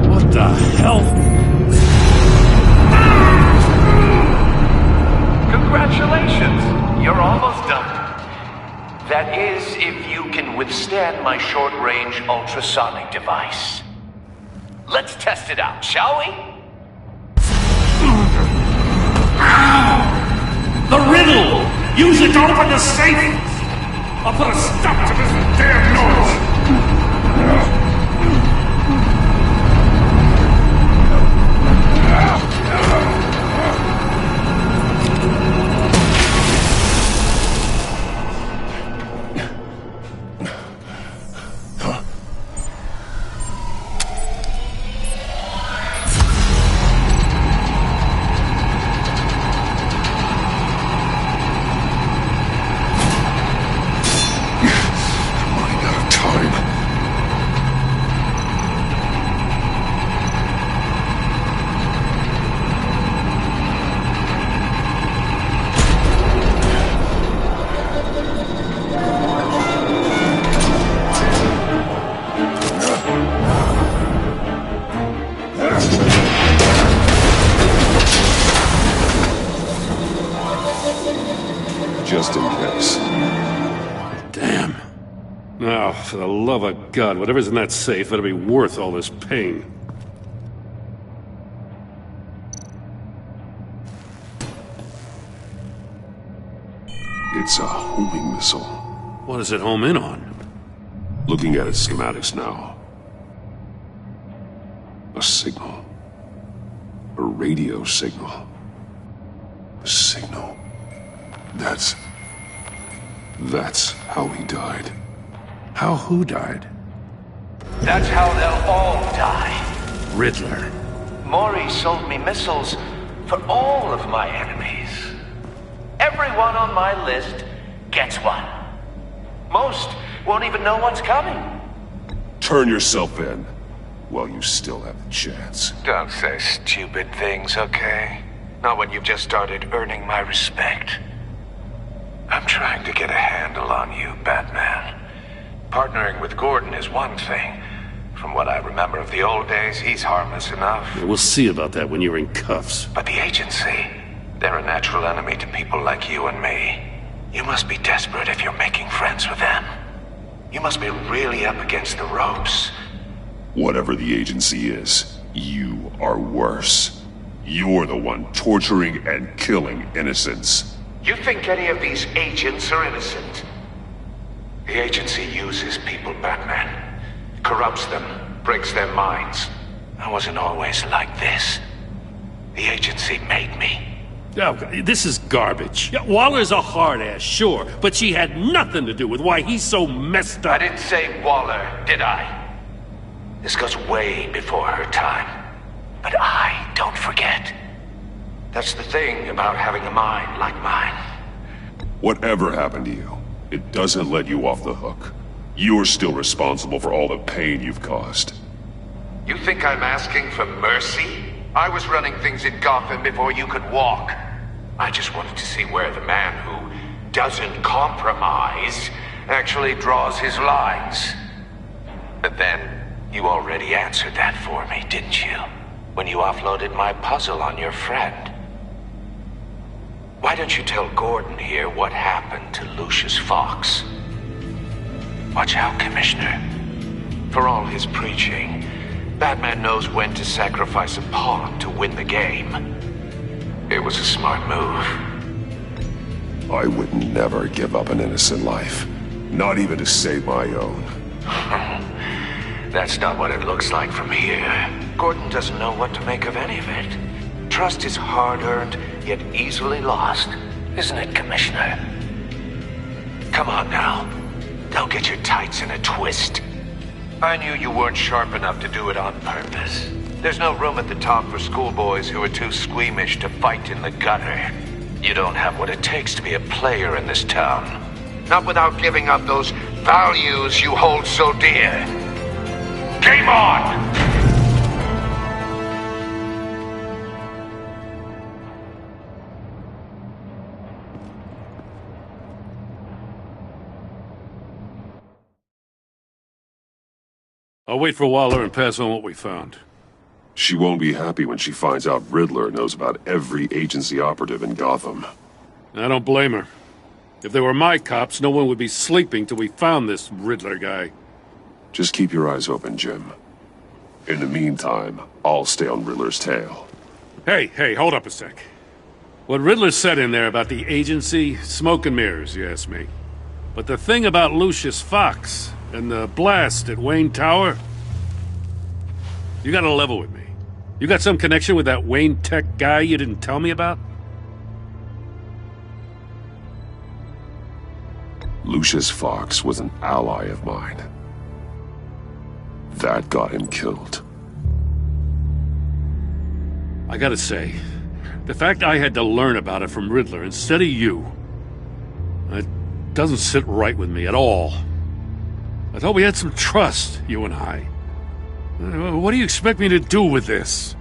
What the hell? Congratulations! You're almost done. That is, if you can withstand my short-range ultrasonic device. Let's test it out, shall we? The riddle! Use it to open the safe! I'll put a stop to this damn noise! Running out of time. Just in case. Damn. Now, for the love of God, whatever's in that safe better be worth all this pain. It's a homing missile. What does it home in on? Looking at its schematics now. A signal. A radio signal. A signal. That's how he died. How who died? That's how they'll all die. Riddler. Maury sold me missiles for all of my enemies. Everyone on my list gets one. Most won't even know what's coming. Turn yourself in while you still have the chance. Don't say stupid things, okay? Not when you've just started earning my respect. I'm trying to get a handle on you, Batman. Partnering with Gordon is one thing. From what I remember of the old days, he's harmless enough. Yeah, we'll see about that when you're in cuffs. But the agency, they're a natural enemy to people like you and me. You must be desperate if you're making friends with them. You must be really up against the ropes. Whatever the agency is, you are worse. You're the one torturing and killing innocents. You think any of these agents are innocent? The agency uses people, Batman. Corrupts them, breaks their minds. I wasn't always like this. The agency made me. Oh, this is garbage. Yeah, Waller's a hard-ass, sure, but she had nothing to do with why he's so messed up. I didn't say Waller, did I? This goes way before her time. But I don't forget. That's the thing about having a mind like mine. Whatever happened to you, it doesn't let you off the hook. You're still responsible for all the pain you've caused. You think I'm asking for mercy? I was running things in Gotham before you could walk. I just wanted to see where the man who doesn't compromise actually draws his lines. But then, you already answered that for me, didn't you? When you offloaded my puzzle on your friend. Why don't you tell Gordon here what happened to Lucius Fox? Watch out, Commissioner. For all his preaching, Batman knows when to sacrifice a pawn to win the game. It was a smart move. I would never give up an innocent life. Not even to save my own. That's not what it looks like from here. Gordon doesn't know what to make of any of it. Trust is hard-earned, yet easily lost. Isn't it, Commissioner? Come on now. Don't get your tights in a twist. I knew you weren't sharp enough to do it on purpose. There's no room at the top for schoolboys who are too squeamish to fight in the gutter. You don't have what it takes to be a player in this town. Not without giving up those values you hold so dear. Game on! I'll wait for Waller and pass on what we found. She won't be happy when she finds out Riddler knows about every agency operative in Gotham. I don't blame her. If they were my cops, no one would be sleeping till we found this Riddler guy. Just keep your eyes open, Jim. In the meantime, I'll stay on Riddler's tail. Hey, hold up a sec. What Riddler said in there about the agency, smoke and mirrors, you ask me. But the thing about Lucius Fox and the blast at Wayne Tower, you gotta level with me. You got some connection with that Wayne Tech guy you didn't tell me about? Lucius Fox was an ally of mine. That got him killed. I gotta say, the fact I had to learn about it from Riddler instead of you, it doesn't sit right with me at all. I thought we had some trust, you and I. What do you expect me to do with this?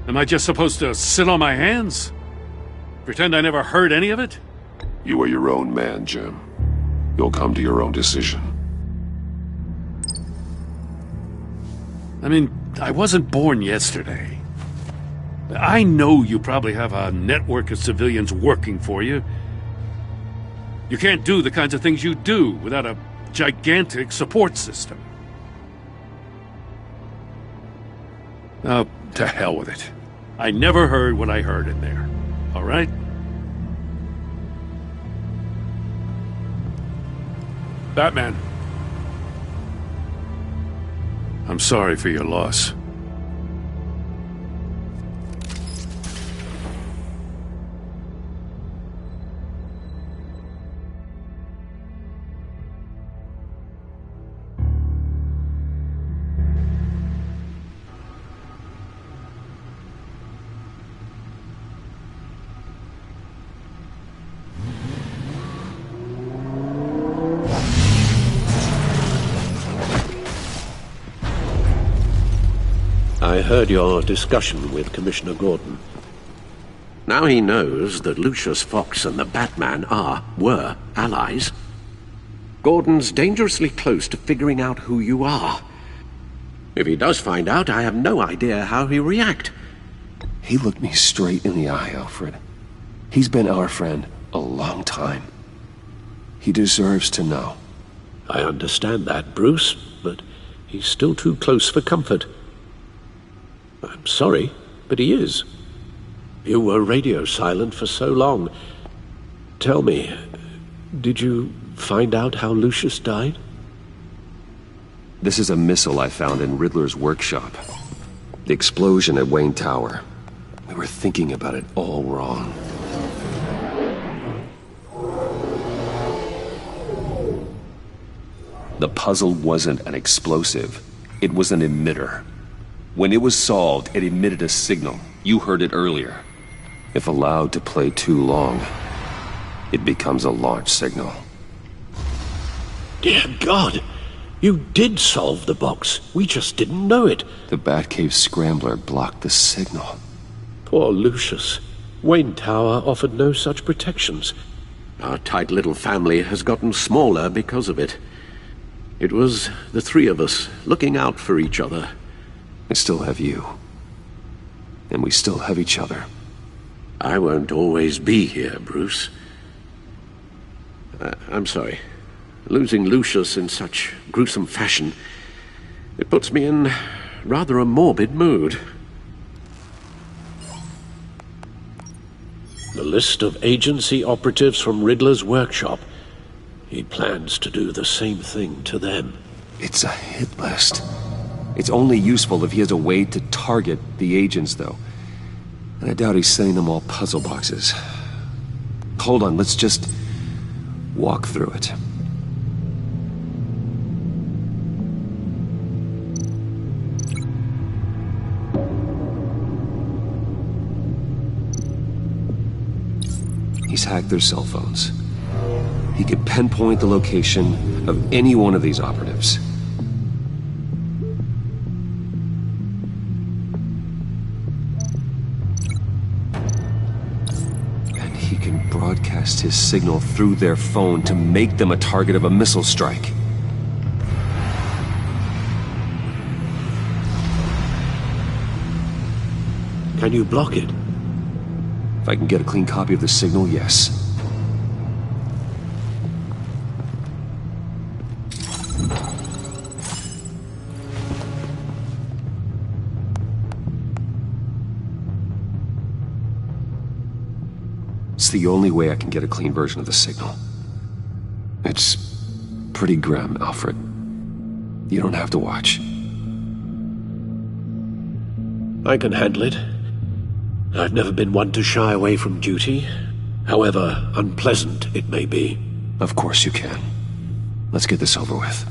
Am I just supposed to sit on my hands? Pretend I never heard any of it? You are your own man, Jim. You'll come to your own decision. I mean, I wasn't born yesterday. I know you probably have a network of civilians working for you. You can't do the kinds of things you do without a gigantic support system. Oh, to hell with it. I never heard what I heard in there. All right? Batman. I'm sorry for your loss. I heard your discussion with Commissioner Gordon. Now he knows that Lucius Fox and the Batman were allies. Gordon's dangerously close to figuring out who you are. If he does find out, I have no idea how he'll react. He looked me straight in the eye, Alfred. He's been our friend a long time. He deserves to know. I understand that, Bruce, but he's still too close for comfort. I'm sorry, but he is. You were radio silent for so long. Tell me, did you find out how Lucius died? This is a missile I found in Riddler's workshop. The explosion at Wayne Tower. We were thinking about it all wrong. The puzzle wasn't an explosive. It was an emitter. When it was solved, it emitted a signal. You heard it earlier. If allowed to play too long, it becomes a launch signal. Dear God! You did solve the box. We just didn't know it. The Batcave scrambler blocked the signal. Poor Lucius. Wayne Tower offered no such protections. Our tight little family has gotten smaller because of it. It was the three of us looking out for each other. I still have you. And we still have each other. I won't always be here, Bruce. I'm sorry. Losing Lucius in such gruesome fashion, it puts me in rather a morbid mood. The list of agency operatives from Riddler's workshop. He plans to do the same thing to them. It's a hit list. It's only useful if he has a way to target the agents, though. And I doubt he's sending them all puzzle boxes. Hold on, let's just walk through it. He's hacked their cell phones. He could pinpoint the location of any one of these operatives. And he can broadcast his signal through their phone to make them a target of a missile strike. Can you block it? If I can get a clean copy of the signal, yes. It's the only way I can get a clean version of the signal. It's pretty grim, Alfred. You don't have to watch. I can handle it. I've never been one to shy away from duty, however unpleasant it may be. Of course you can. Let's get this over with.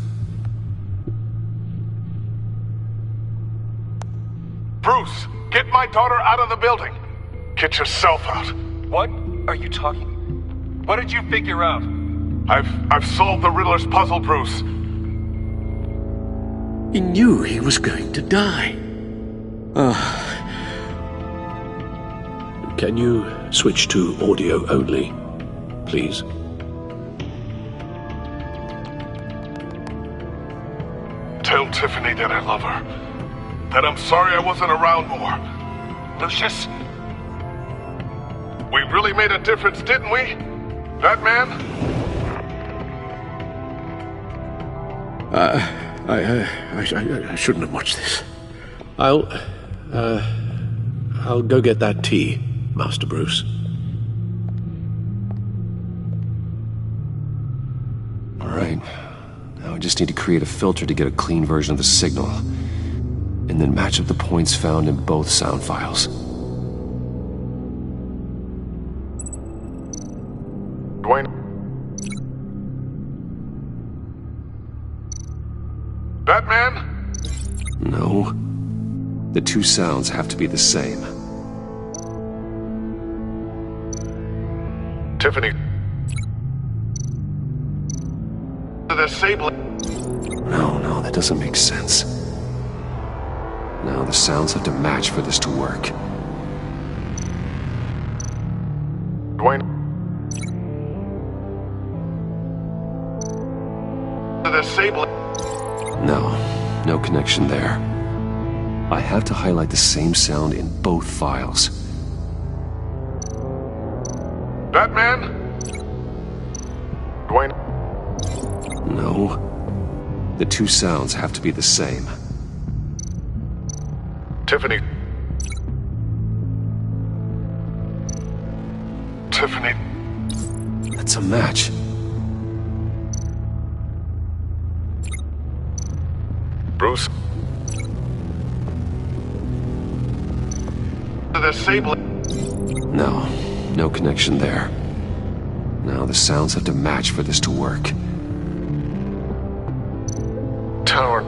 Bruce, get my daughter out of the building. Get yourself out. What are you talking? What did you figure out? I've solved the Riddler's puzzle, Bruce. He knew he was going to die. Can you switch to audio only, please? Tell Tiffany that I love her. That I'm sorry I wasn't around more. Lucius? We really made a difference, didn't we? Batman? I shouldn't have watched this. I'll go get that tea, Master Bruce. All right. Now I just need to create a filter to get a clean version of the signal, and then match up the points found in both sound files. Dwayne? Batman? No. The two sounds have to be the same. Tiffany. No, that doesn't make sense. No, the sounds have to match for this to work. Dwayne. Disable. No connection there. I have to highlight the same sound in both files. Batman? Dwayne? No. The two sounds have to be the same. Tiffany. Tiffany. That's a match. Bruce. Disable. No connection there. Now the sounds have to match for this to work. Tower.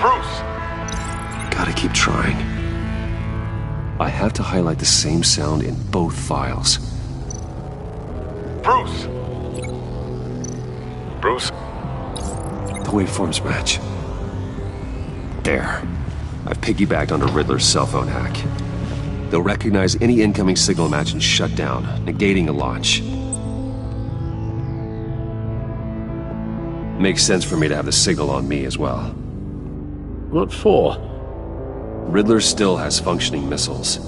Bruce. Gotta keep trying. I have to highlight the same sound in both files. Bruce. Bruce. The waveforms match. There. I've piggybacked onto Riddler's cell phone hack. They'll recognize any incoming signal match and shut down, negating a launch. Makes sense for me to have the signal on me as well. What for? Riddler still has functioning missiles.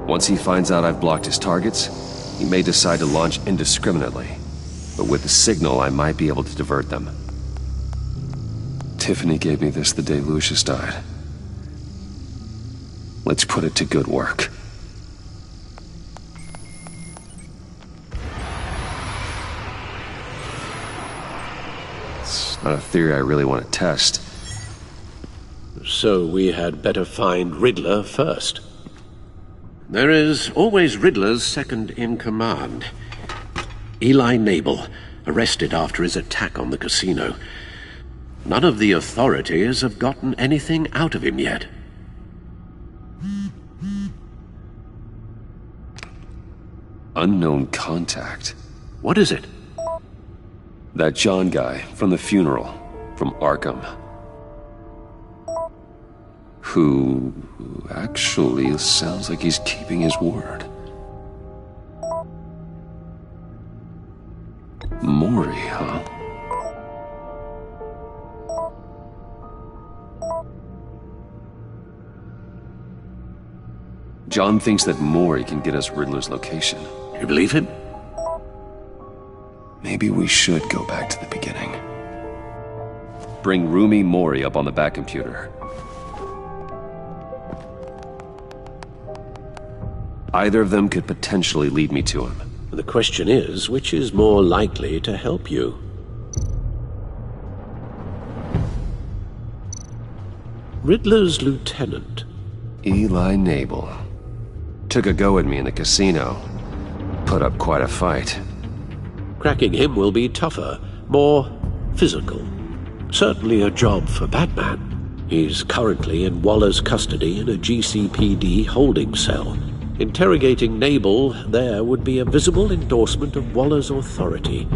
Once he finds out I've blocked his targets, he may decide to launch indiscriminately. But with the signal, I might be able to divert them. Tiffany gave me this the day Lucius died. Let's put it to good work. It's not a theory I really want to test. So we had better find Riddler first. There is always Riddler's second-in-command. Eli Nabel, arrested after his attack on the casino. None of the authorities have gotten anything out of him yet. Unknown contact. What is it? That John guy from the funeral, from Arkham. Who actually sounds like he's keeping his word. Maury, huh? John thinks that Maury can get us Riddler's location. You believe him? Maybe we should go back to the beginning. Bring Rumi Maury up on the back computer. Either of them could potentially lead me to him. The question is, which is more likely to help you? Riddler's lieutenant. Eli Nabel. Took a go at me in the casino. Put up quite a fight. Cracking him will be tougher, more physical. Certainly a job for Batman. He's currently in Waller's custody in a GCPD holding cell. Interrogating Nabel there would be a visible endorsement of Waller's authority.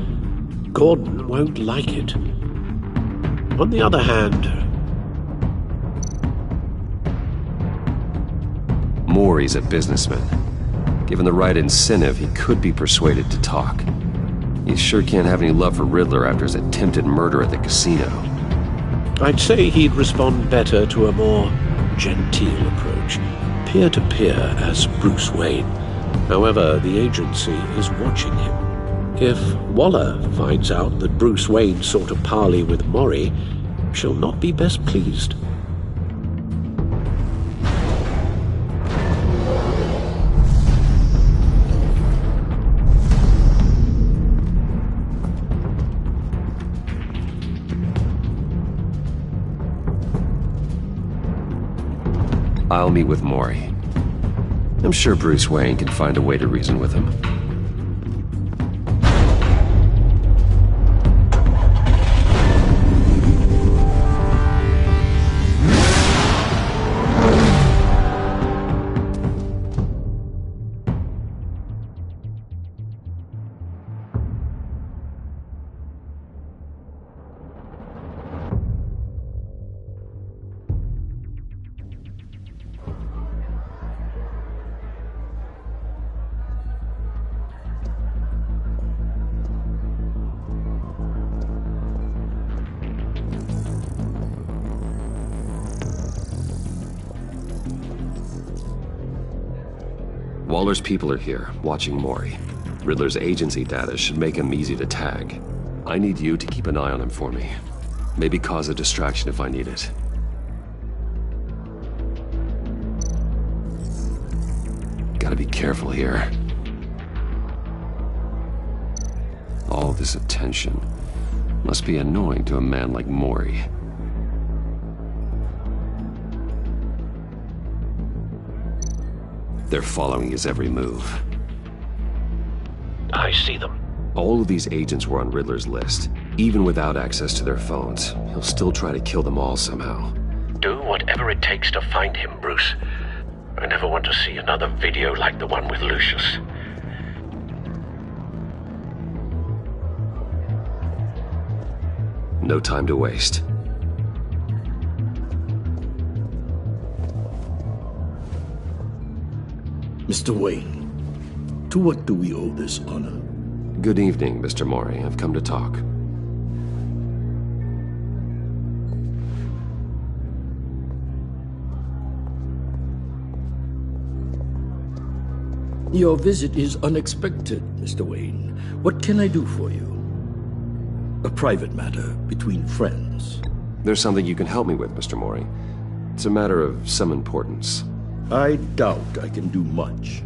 Gordon won't like it. On the other hand... Maury's a businessman. Given the right incentive, he could be persuaded to talk. He sure can't have any love for Riddler after his attempted murder at the casino. I'd say he'd respond better to a more genteel approach. Peer-to-peer as Bruce Wayne. However, the agency is watching him. If Waller finds out that Bruce Wayne sought a parley with Maury, she'll not be best pleased. I'll meet with Maury. I'm sure Bruce Wayne can find a way to reason with him. Waller's people are here, watching Mori. Riddler's agency data should make him easy to tag. I need you to keep an eye on him for me. Maybe cause a distraction if I need it. Gotta be careful here. All this attention must be annoying to a man like Mori. They're following his every move. I see them. All of these agents were on Riddler's list. Even without access to their phones, he'll still try to kill them all somehow. Do whatever it takes to find him, Bruce. I never want to see another video like the one with Lucius. No time to waste. Mr. Wayne, to what do we owe this honor? Good evening, Mr. Mori. I've come to talk. Your visit is unexpected, Mr. Wayne. What can I do for you? A private matter between friends. There's something you can help me with, Mr. Mori. It's a matter of some importance. I doubt I can do much.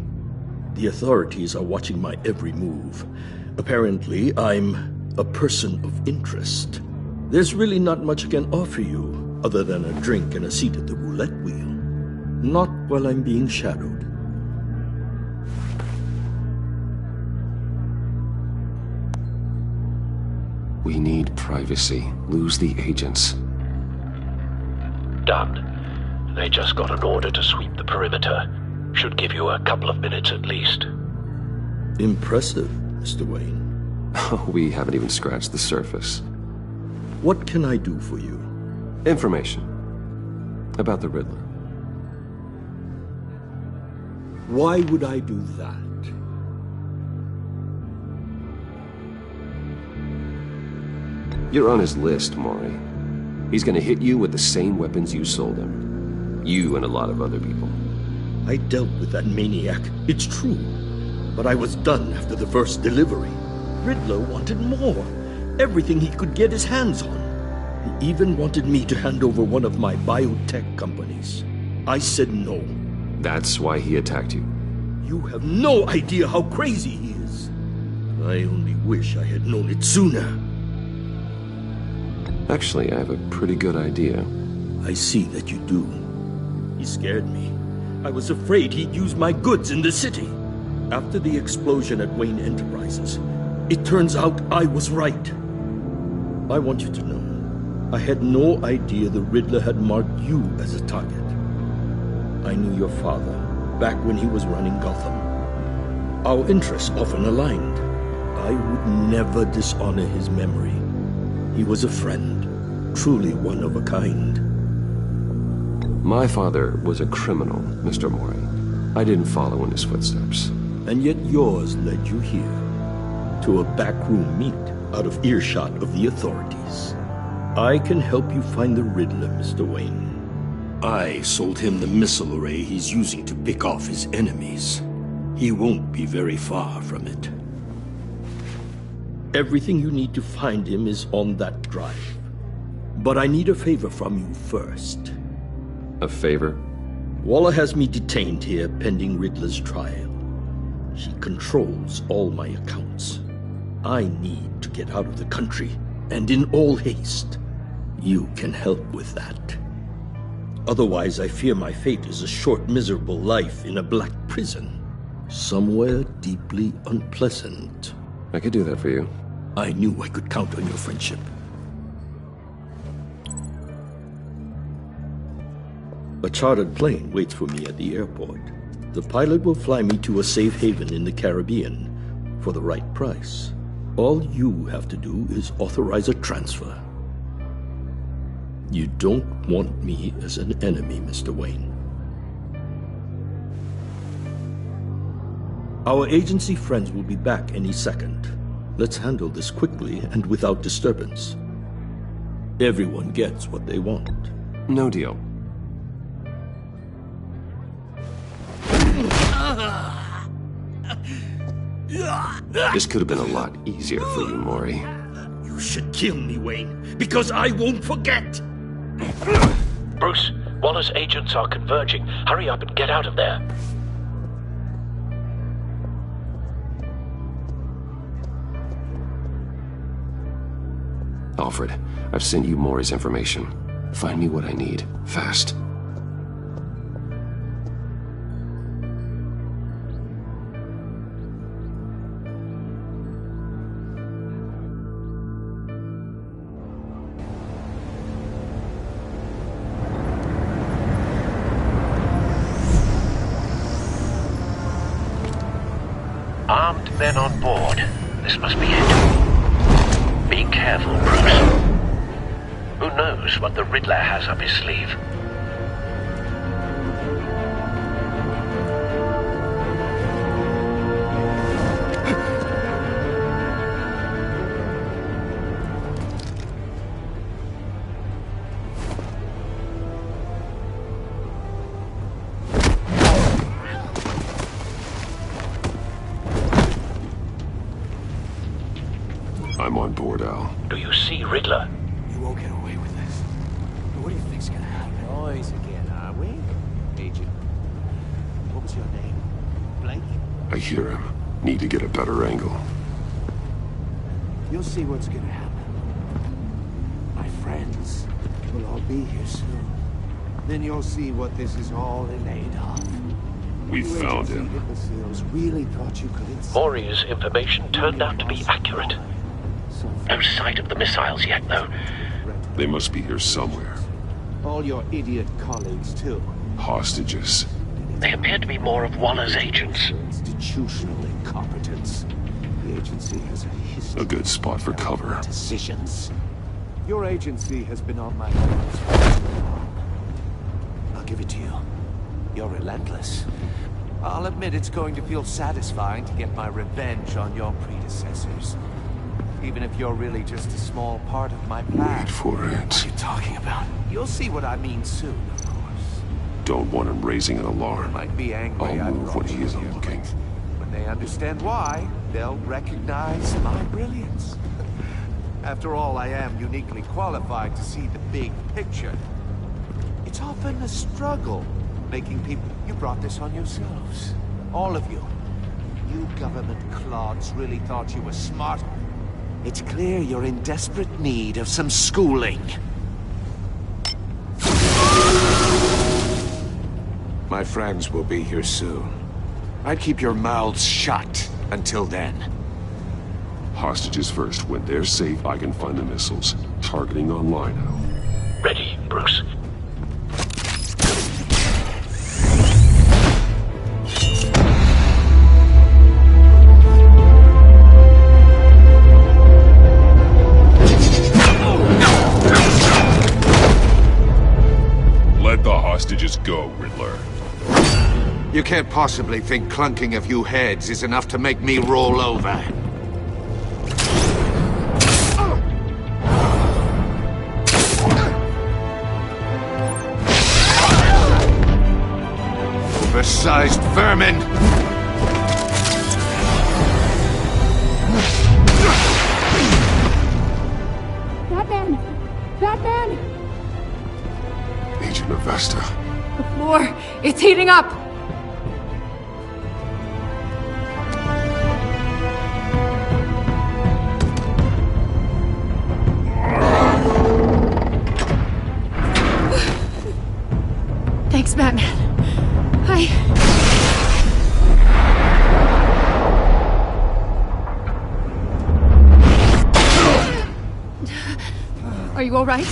The authorities are watching my every move. Apparently, I'm a person of interest. There's really not much I can offer you, other than a drink and a seat at the roulette wheel. Not while I'm being shadowed. We need privacy. Lose the agents. Done. They just got an order to sweep the perimeter. Should give you a couple of minutes at least. Impressive, Mr. Wayne. We haven't even scratched the surface. What can I do for you? Information. About the Riddler. Why would I do that? You're on his list, Mori. He's gonna hit you with the same weapons you sold him. You and a lot of other people. I dealt with that maniac, it's true. But I was done after the first delivery. Riddler wanted more. Everything he could get his hands on. He even wanted me to hand over one of my biotech companies. I said no. That's why he attacked you. You have no idea how crazy he is. I only wish I had known it sooner. Actually, I have a pretty good idea. I see that you do. He scared me. I was afraid he'd use my goods in the city. After the explosion at Wayne Enterprises, it turns out I was right. I want you to know, I had no idea the Riddler had marked you as a target. I knew your father back when he was running Gotham. Our interests often aligned. I would never dishonor his memory. He was a friend, truly one of a kind. My father was a criminal, Mr. Mori. I didn't follow in his footsteps. And yet yours led you here, to a backroom meet out of earshot of the authorities. I can help you find the Riddler, Mr. Wayne. I sold him the missile array he's using to pick off his enemies. He won't be very far from it. Everything you need to find him is on that drive. But I need a favor from you first. A favor? Waller has me detained here pending Riddler's trial. She controls all my accounts. I need to get out of the country, and in all haste. You can help with that. Otherwise, I fear my fate is a short, miserable life in a black prison. Somewhere deeply unpleasant. I could do that for you. I knew I could count on your friendship. A chartered plane waits for me at the airport. The pilot will fly me to a safe haven in the Caribbean for the right price. All you have to do is authorize a transfer. You don't want me as an enemy, Mr. Wayne. Our agency friends will be back any second. Let's handle this quickly and without disturbance. Everyone gets what they want. No deal. This could have been a lot easier for you, Maury. You should kill me, Wayne, because I won't forget. Bruce, Waller's agents are converging. Hurry up and get out of there. Alfred, I've sent you Maury's information. Find me what I need, fast. Armed men on board. This must be it. Be careful, Bruce. Who knows what the Riddler has up his sleeve? I'm on board, Al. Do you see Riddler? You won't get away with this. What do you think's gonna happen? Boys again, are we? Agent. What was your name? Blake? I hear him. Need to get a better angle. You'll see what's gonna happen. My friends will all be here soon. Then you'll see what this is all in aid of. We found him. Imbeciles really thought you could Maury's information turned out to be accurate. No sight of the missiles yet, though. They must be here somewhere. all your idiot colleagues, too. Hostages. They appear to be more of Waller's agents. Institutional incompetence. The agency has a history. A good spot for cover. Decisions. Your agency has been on my hands for too long. I'll give it to you. You're relentless. I'll admit it's going to feel satisfying to get my revenge on your predecessors. Even if you're really just a small part of my plan. Wait for it. What are you talking about? You'll see what I mean soon, of course. Don't want him raising an alarm. Might be angry. I'll move when he isn't looking. When they understand why, they'll recognize my brilliance. After all, I am uniquely qualified to see the big picture. It's often a struggle making people... You brought this on yourselves. All of you. You government clods really thought you were smart. It's clear you're in desperate need of some schooling. My friends will be here soon. I'd keep your mouths shut until then. Hostages first. When they're safe, I can find the missiles. Targeting online now. Ready, Bruce. Let the hostages go, Riddler. You can't possibly think clunking a few heads is enough to make me roll over. Oversized vermin! Batman! Batman! Agent Avesta. The floor, it's heating up! Thanks, Batman. Are you all right?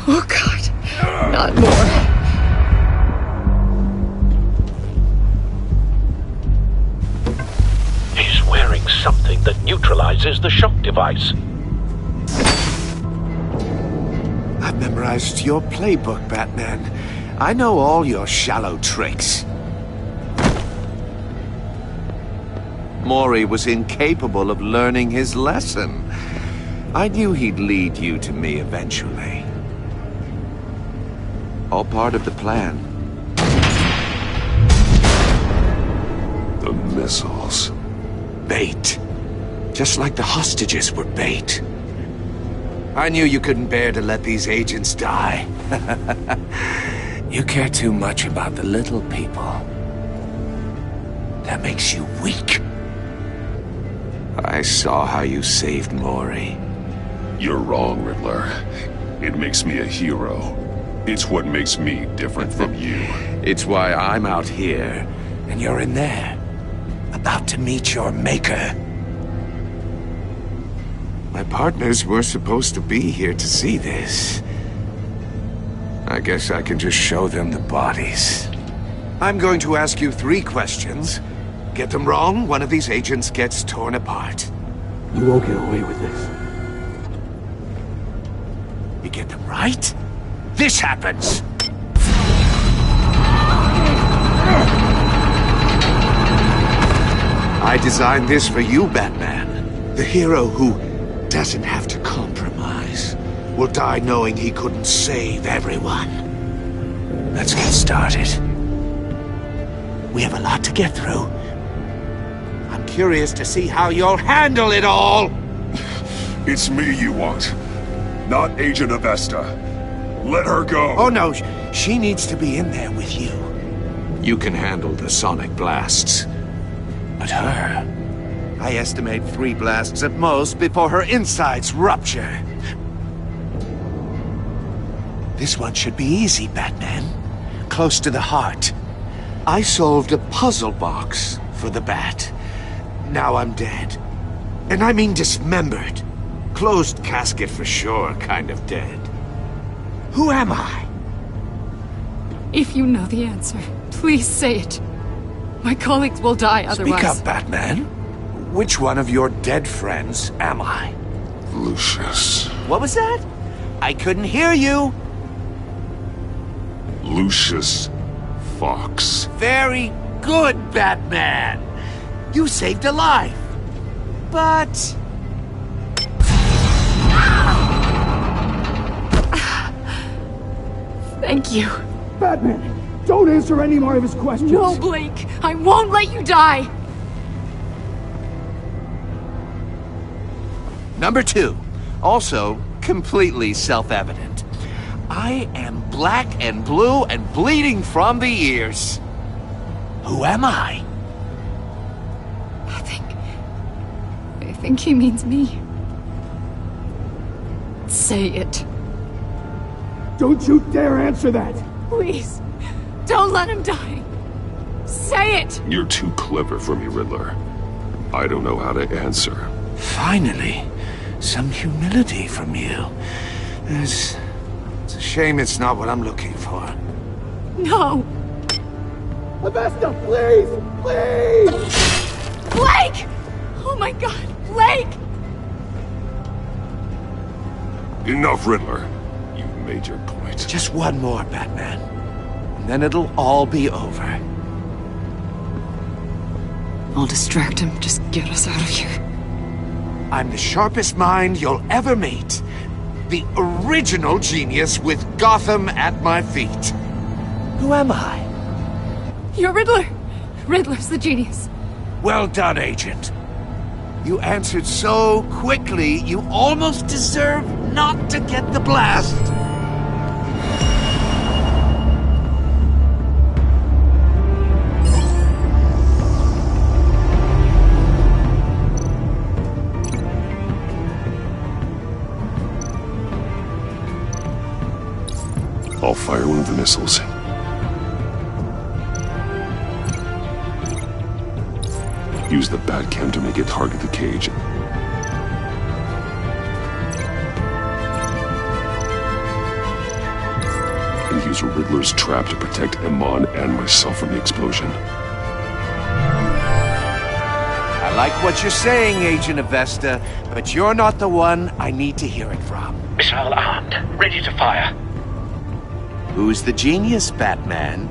Oh, God. Not more. He's wearing something that neutralizes the shock device. I've memorized your playbook, Batman. I know all your shallow tricks. Maury was incapable of learning his lesson. I knew he'd lead you to me eventually. All part of the plan. The missiles. Bait. Just like the hostages were bait. I knew you couldn't bear to let these agents die. You care too much about the little people. That makes you weak. I saw how you saved Maury. You're wrong, Riddler. It makes me a hero. It's what makes me different from you. It's why I'm out here, and you're in there. About to meet your maker. My partners were supposed to be here to see this. I guess I can just show them the bodies. I'm going to ask you 3 questions. Get them wrong, one of these agents gets torn apart. You won't get away with this. You get them right, this happens! I designed this for you, Batman. The hero who doesn't have to compromise. Will die knowing he couldn't save everyone. Let's get started. We have a lot to get through. I'm curious to see how you'll handle it all! It's me you want, not Agent Avesta. Let her go! Oh no, she needs to be in there with you. You can handle the sonic blasts. But her... I estimate 3 blasts at most before her insides rupture. This one should be easy, Batman. Close to the heart. I solved a puzzle box for the Bat. Now I'm dead. And I mean dismembered. Closed casket for sure, kind of dead. Who am I? If you know the answer, please say it. My colleagues will die otherwise. Speak up, Batman. Which one of your dead friends am I? Lucius. What was that? I couldn't hear you. Lucius Fox. Very good, Batman. You saved a life. But... Thank you. Batman, don't answer any more of his questions. No, Blake. I won't let you die. Number 2. Also, completely self-evident. I am black and blue and bleeding from the ears. Who am I? I think he means me. Say it. Don't you dare answer that! Please, don't let him die. Say it! You're too clever for me, Riddler. I don't know how to answer. Finally, some humility from you. It's a shame it's not what I'm looking for. No! Avesta, please! Please! Blake! Oh my god, Blake! Enough, Riddler. You've made your point. Just one more, Batman. And then it'll all be over. I'll distract him. Just get us out of here. I'm the sharpest mind you'll ever meet. The original genius with Gotham at my feet. Who am I? You're Riddler. Riddler's the genius. Well done, Agent. You answered so quickly, you almost deserve not to get the blast. I'll fire one of the missiles. Use the Batcam to make it target the cage. And use Riddler's trap to protect Iman and myself from the explosion. I like what you're saying, Agent Avesta, but you're not the one I need to hear it from. Missile armed, ready to fire. Who's the genius, Batman?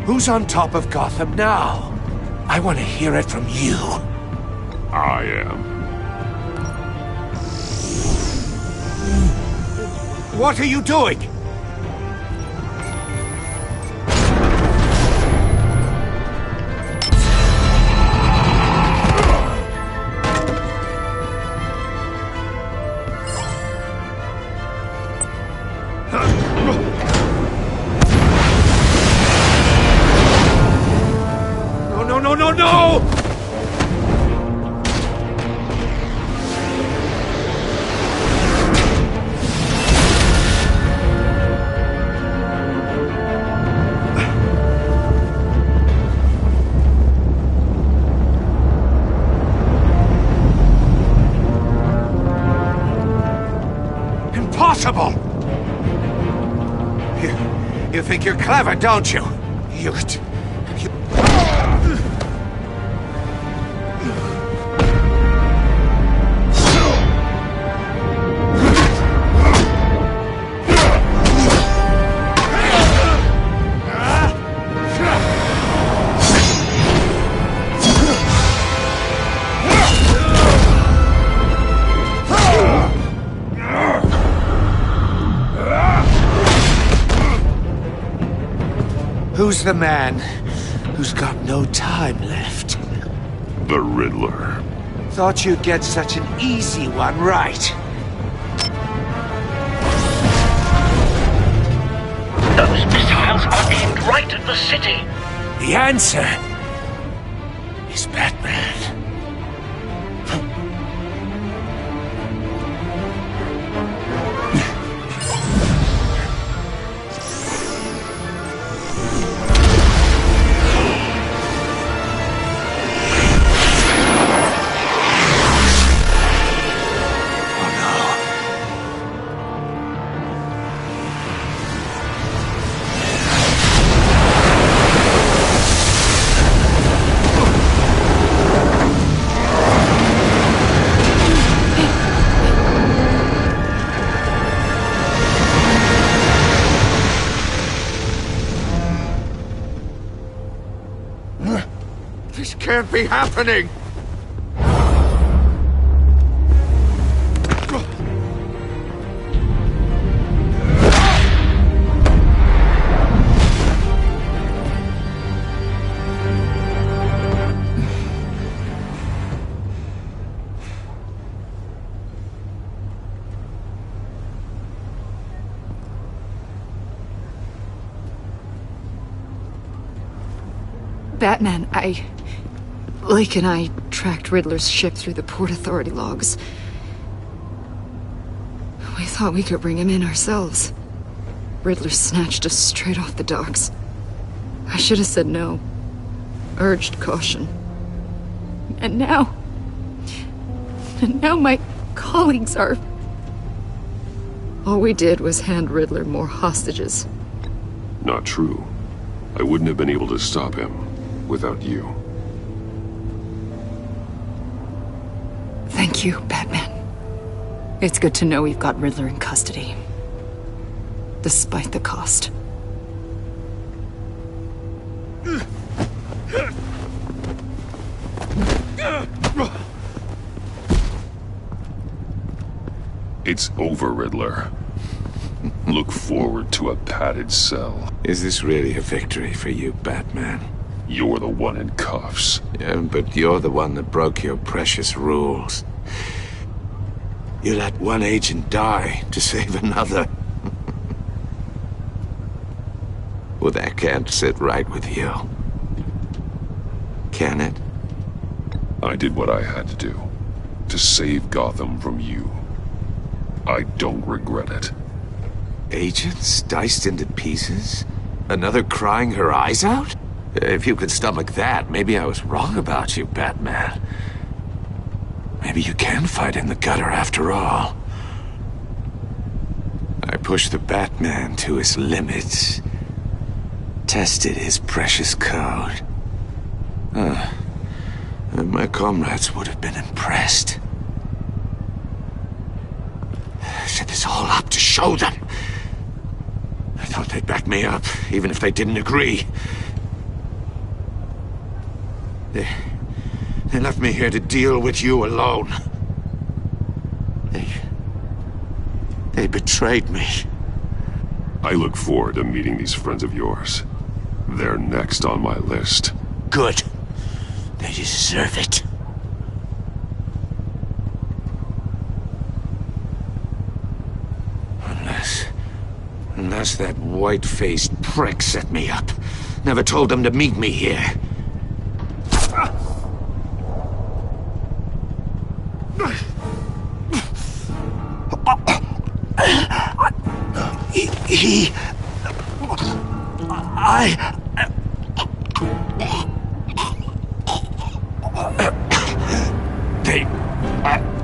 Who's on top of Gotham now? I want to hear it from you. I am. What are you doing? No! Impossible! You think you're clever, don't you? You... Who's the man who's got no time left? The Riddler. Thought you'd get such an easy one right. Those missiles are aimed right at the city. The answer is Batman. This can't be happening! Batman, Lake and I tracked Riddler's ship through the Port Authority logs. We thought we could bring him in ourselves. Riddler snatched us straight off the docks. I should have said no. Urged caution. And now my colleagues are... All we did was hand Riddler more hostages. Not true. I wouldn't have been able to stop him without you. Thank you, Batman. It's good to know we've got Riddler in custody. Despite the cost. It's over, Riddler. Look forward to a padded cell. Is this really a victory for you, Batman? You're the one in cuffs. Yeah, but you're the one that broke your precious rules. You let one agent die to save another. Well, that can't sit right with you. Can it? I did what I had to do. To save Gotham from you. I don't regret it. Agents diced into pieces? Another crying her eyes out? If you could stomach that, maybe I was wrong about you, Batman. Maybe you can fight in the gutter after all. I pushed the Batman to his limits. Tested his precious code. And my comrades would have been impressed. I set this all up to show them. I thought they'd back me up, even if they didn't agree. They left me here to deal with you alone. They betrayed me. I look forward to meeting these friends of yours. They're next on my list. Good. They deserve it. Unless that white-faced prick set me up. Never told them to meet me here.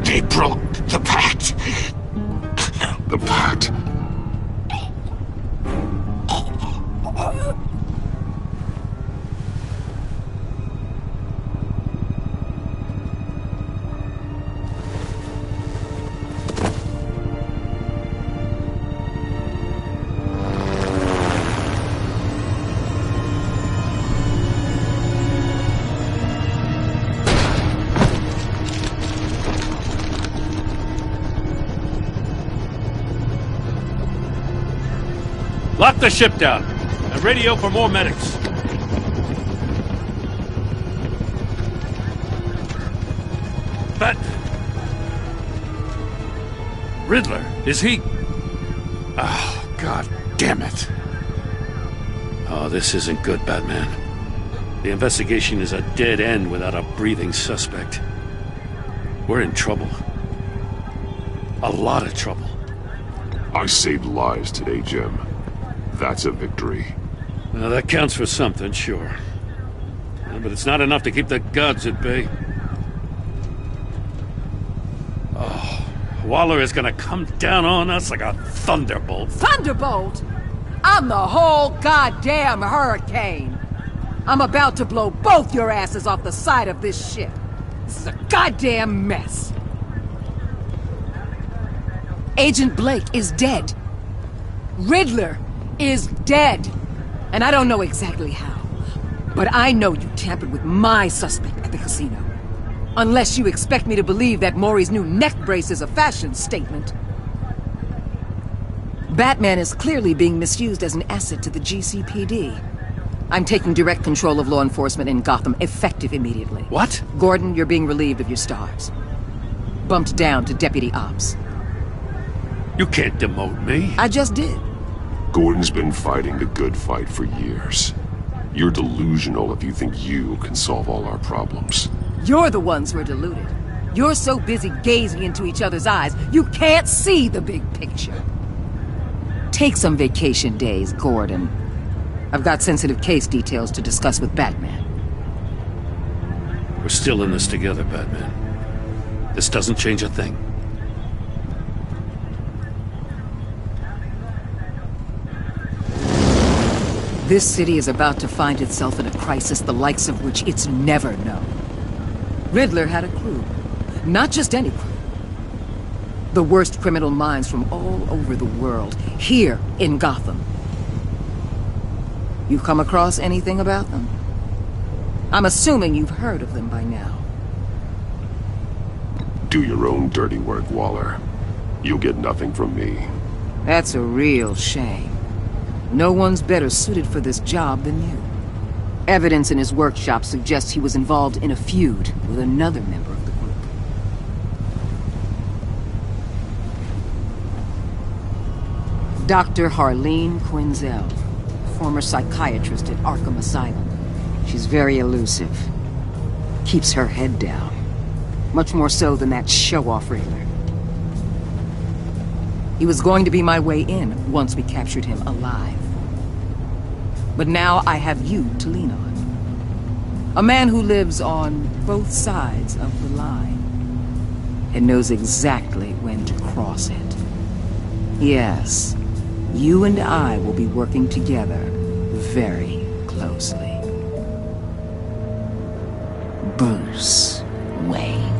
They broke the pact. The pact? Lock the ship down, and radio for more medics. But... Riddler, is he... Oh, God damn it. Oh, this isn't good, Batman. The investigation is a dead end without a breathing suspect. We're in trouble. A lot of trouble. I saved lives today, Jim. That's a victory. Well, that counts for something, sure. But it's not enough to keep the gods at bay. Oh, Waller is gonna come down on us like a thunderbolt. Thunderbolt? I'm the whole goddamn hurricane. I'm about to blow both your asses off the side of this ship. This is a goddamn mess. Agent Blake is dead. Riddler is dead. And I don't know exactly how. But I know you tampered with my suspect at the casino. Unless you expect me to believe that Maury's new neck brace is a fashion statement. Batman is clearly being misused as an asset to the GCPD. I'm taking direct control of law enforcement in Gotham, effective immediately. What? Gordon, you're being relieved of your stars. Bumped down to Deputy Ops. You can't demote me. I just did. Gordon's been fighting the good fight for years. You're delusional if you think you can solve all our problems. You're the ones who are deluded. You're so busy gazing into each other's eyes, you can't see the big picture. Take some vacation days, Gordon. I've got sensitive case details to discuss with Batman. We're still in this together, Batman. This doesn't change a thing. This city is about to find itself in a crisis the likes of which it's never known. Riddler had a crew. Not just any crew. The worst criminal minds from all over the world, here in Gotham. You've come across anything about them? I'm assuming you've heard of them by now. Do your own dirty work, Waller. You'll get nothing from me. That's a real shame. No one's better suited for this job than you. Evidence in his workshop suggests he was involved in a feud with another member of the group. Dr. Harleen Quinzel, former psychiatrist at Arkham Asylum. She's very elusive. Keeps her head down. Much more so than that show-off Riddler. He was going to be my way in once we captured him alive. But now I have you to lean on. A man who lives on both sides of the line and knows exactly when to cross it. Yes, you and I will be working together very closely. Bruce Wayne.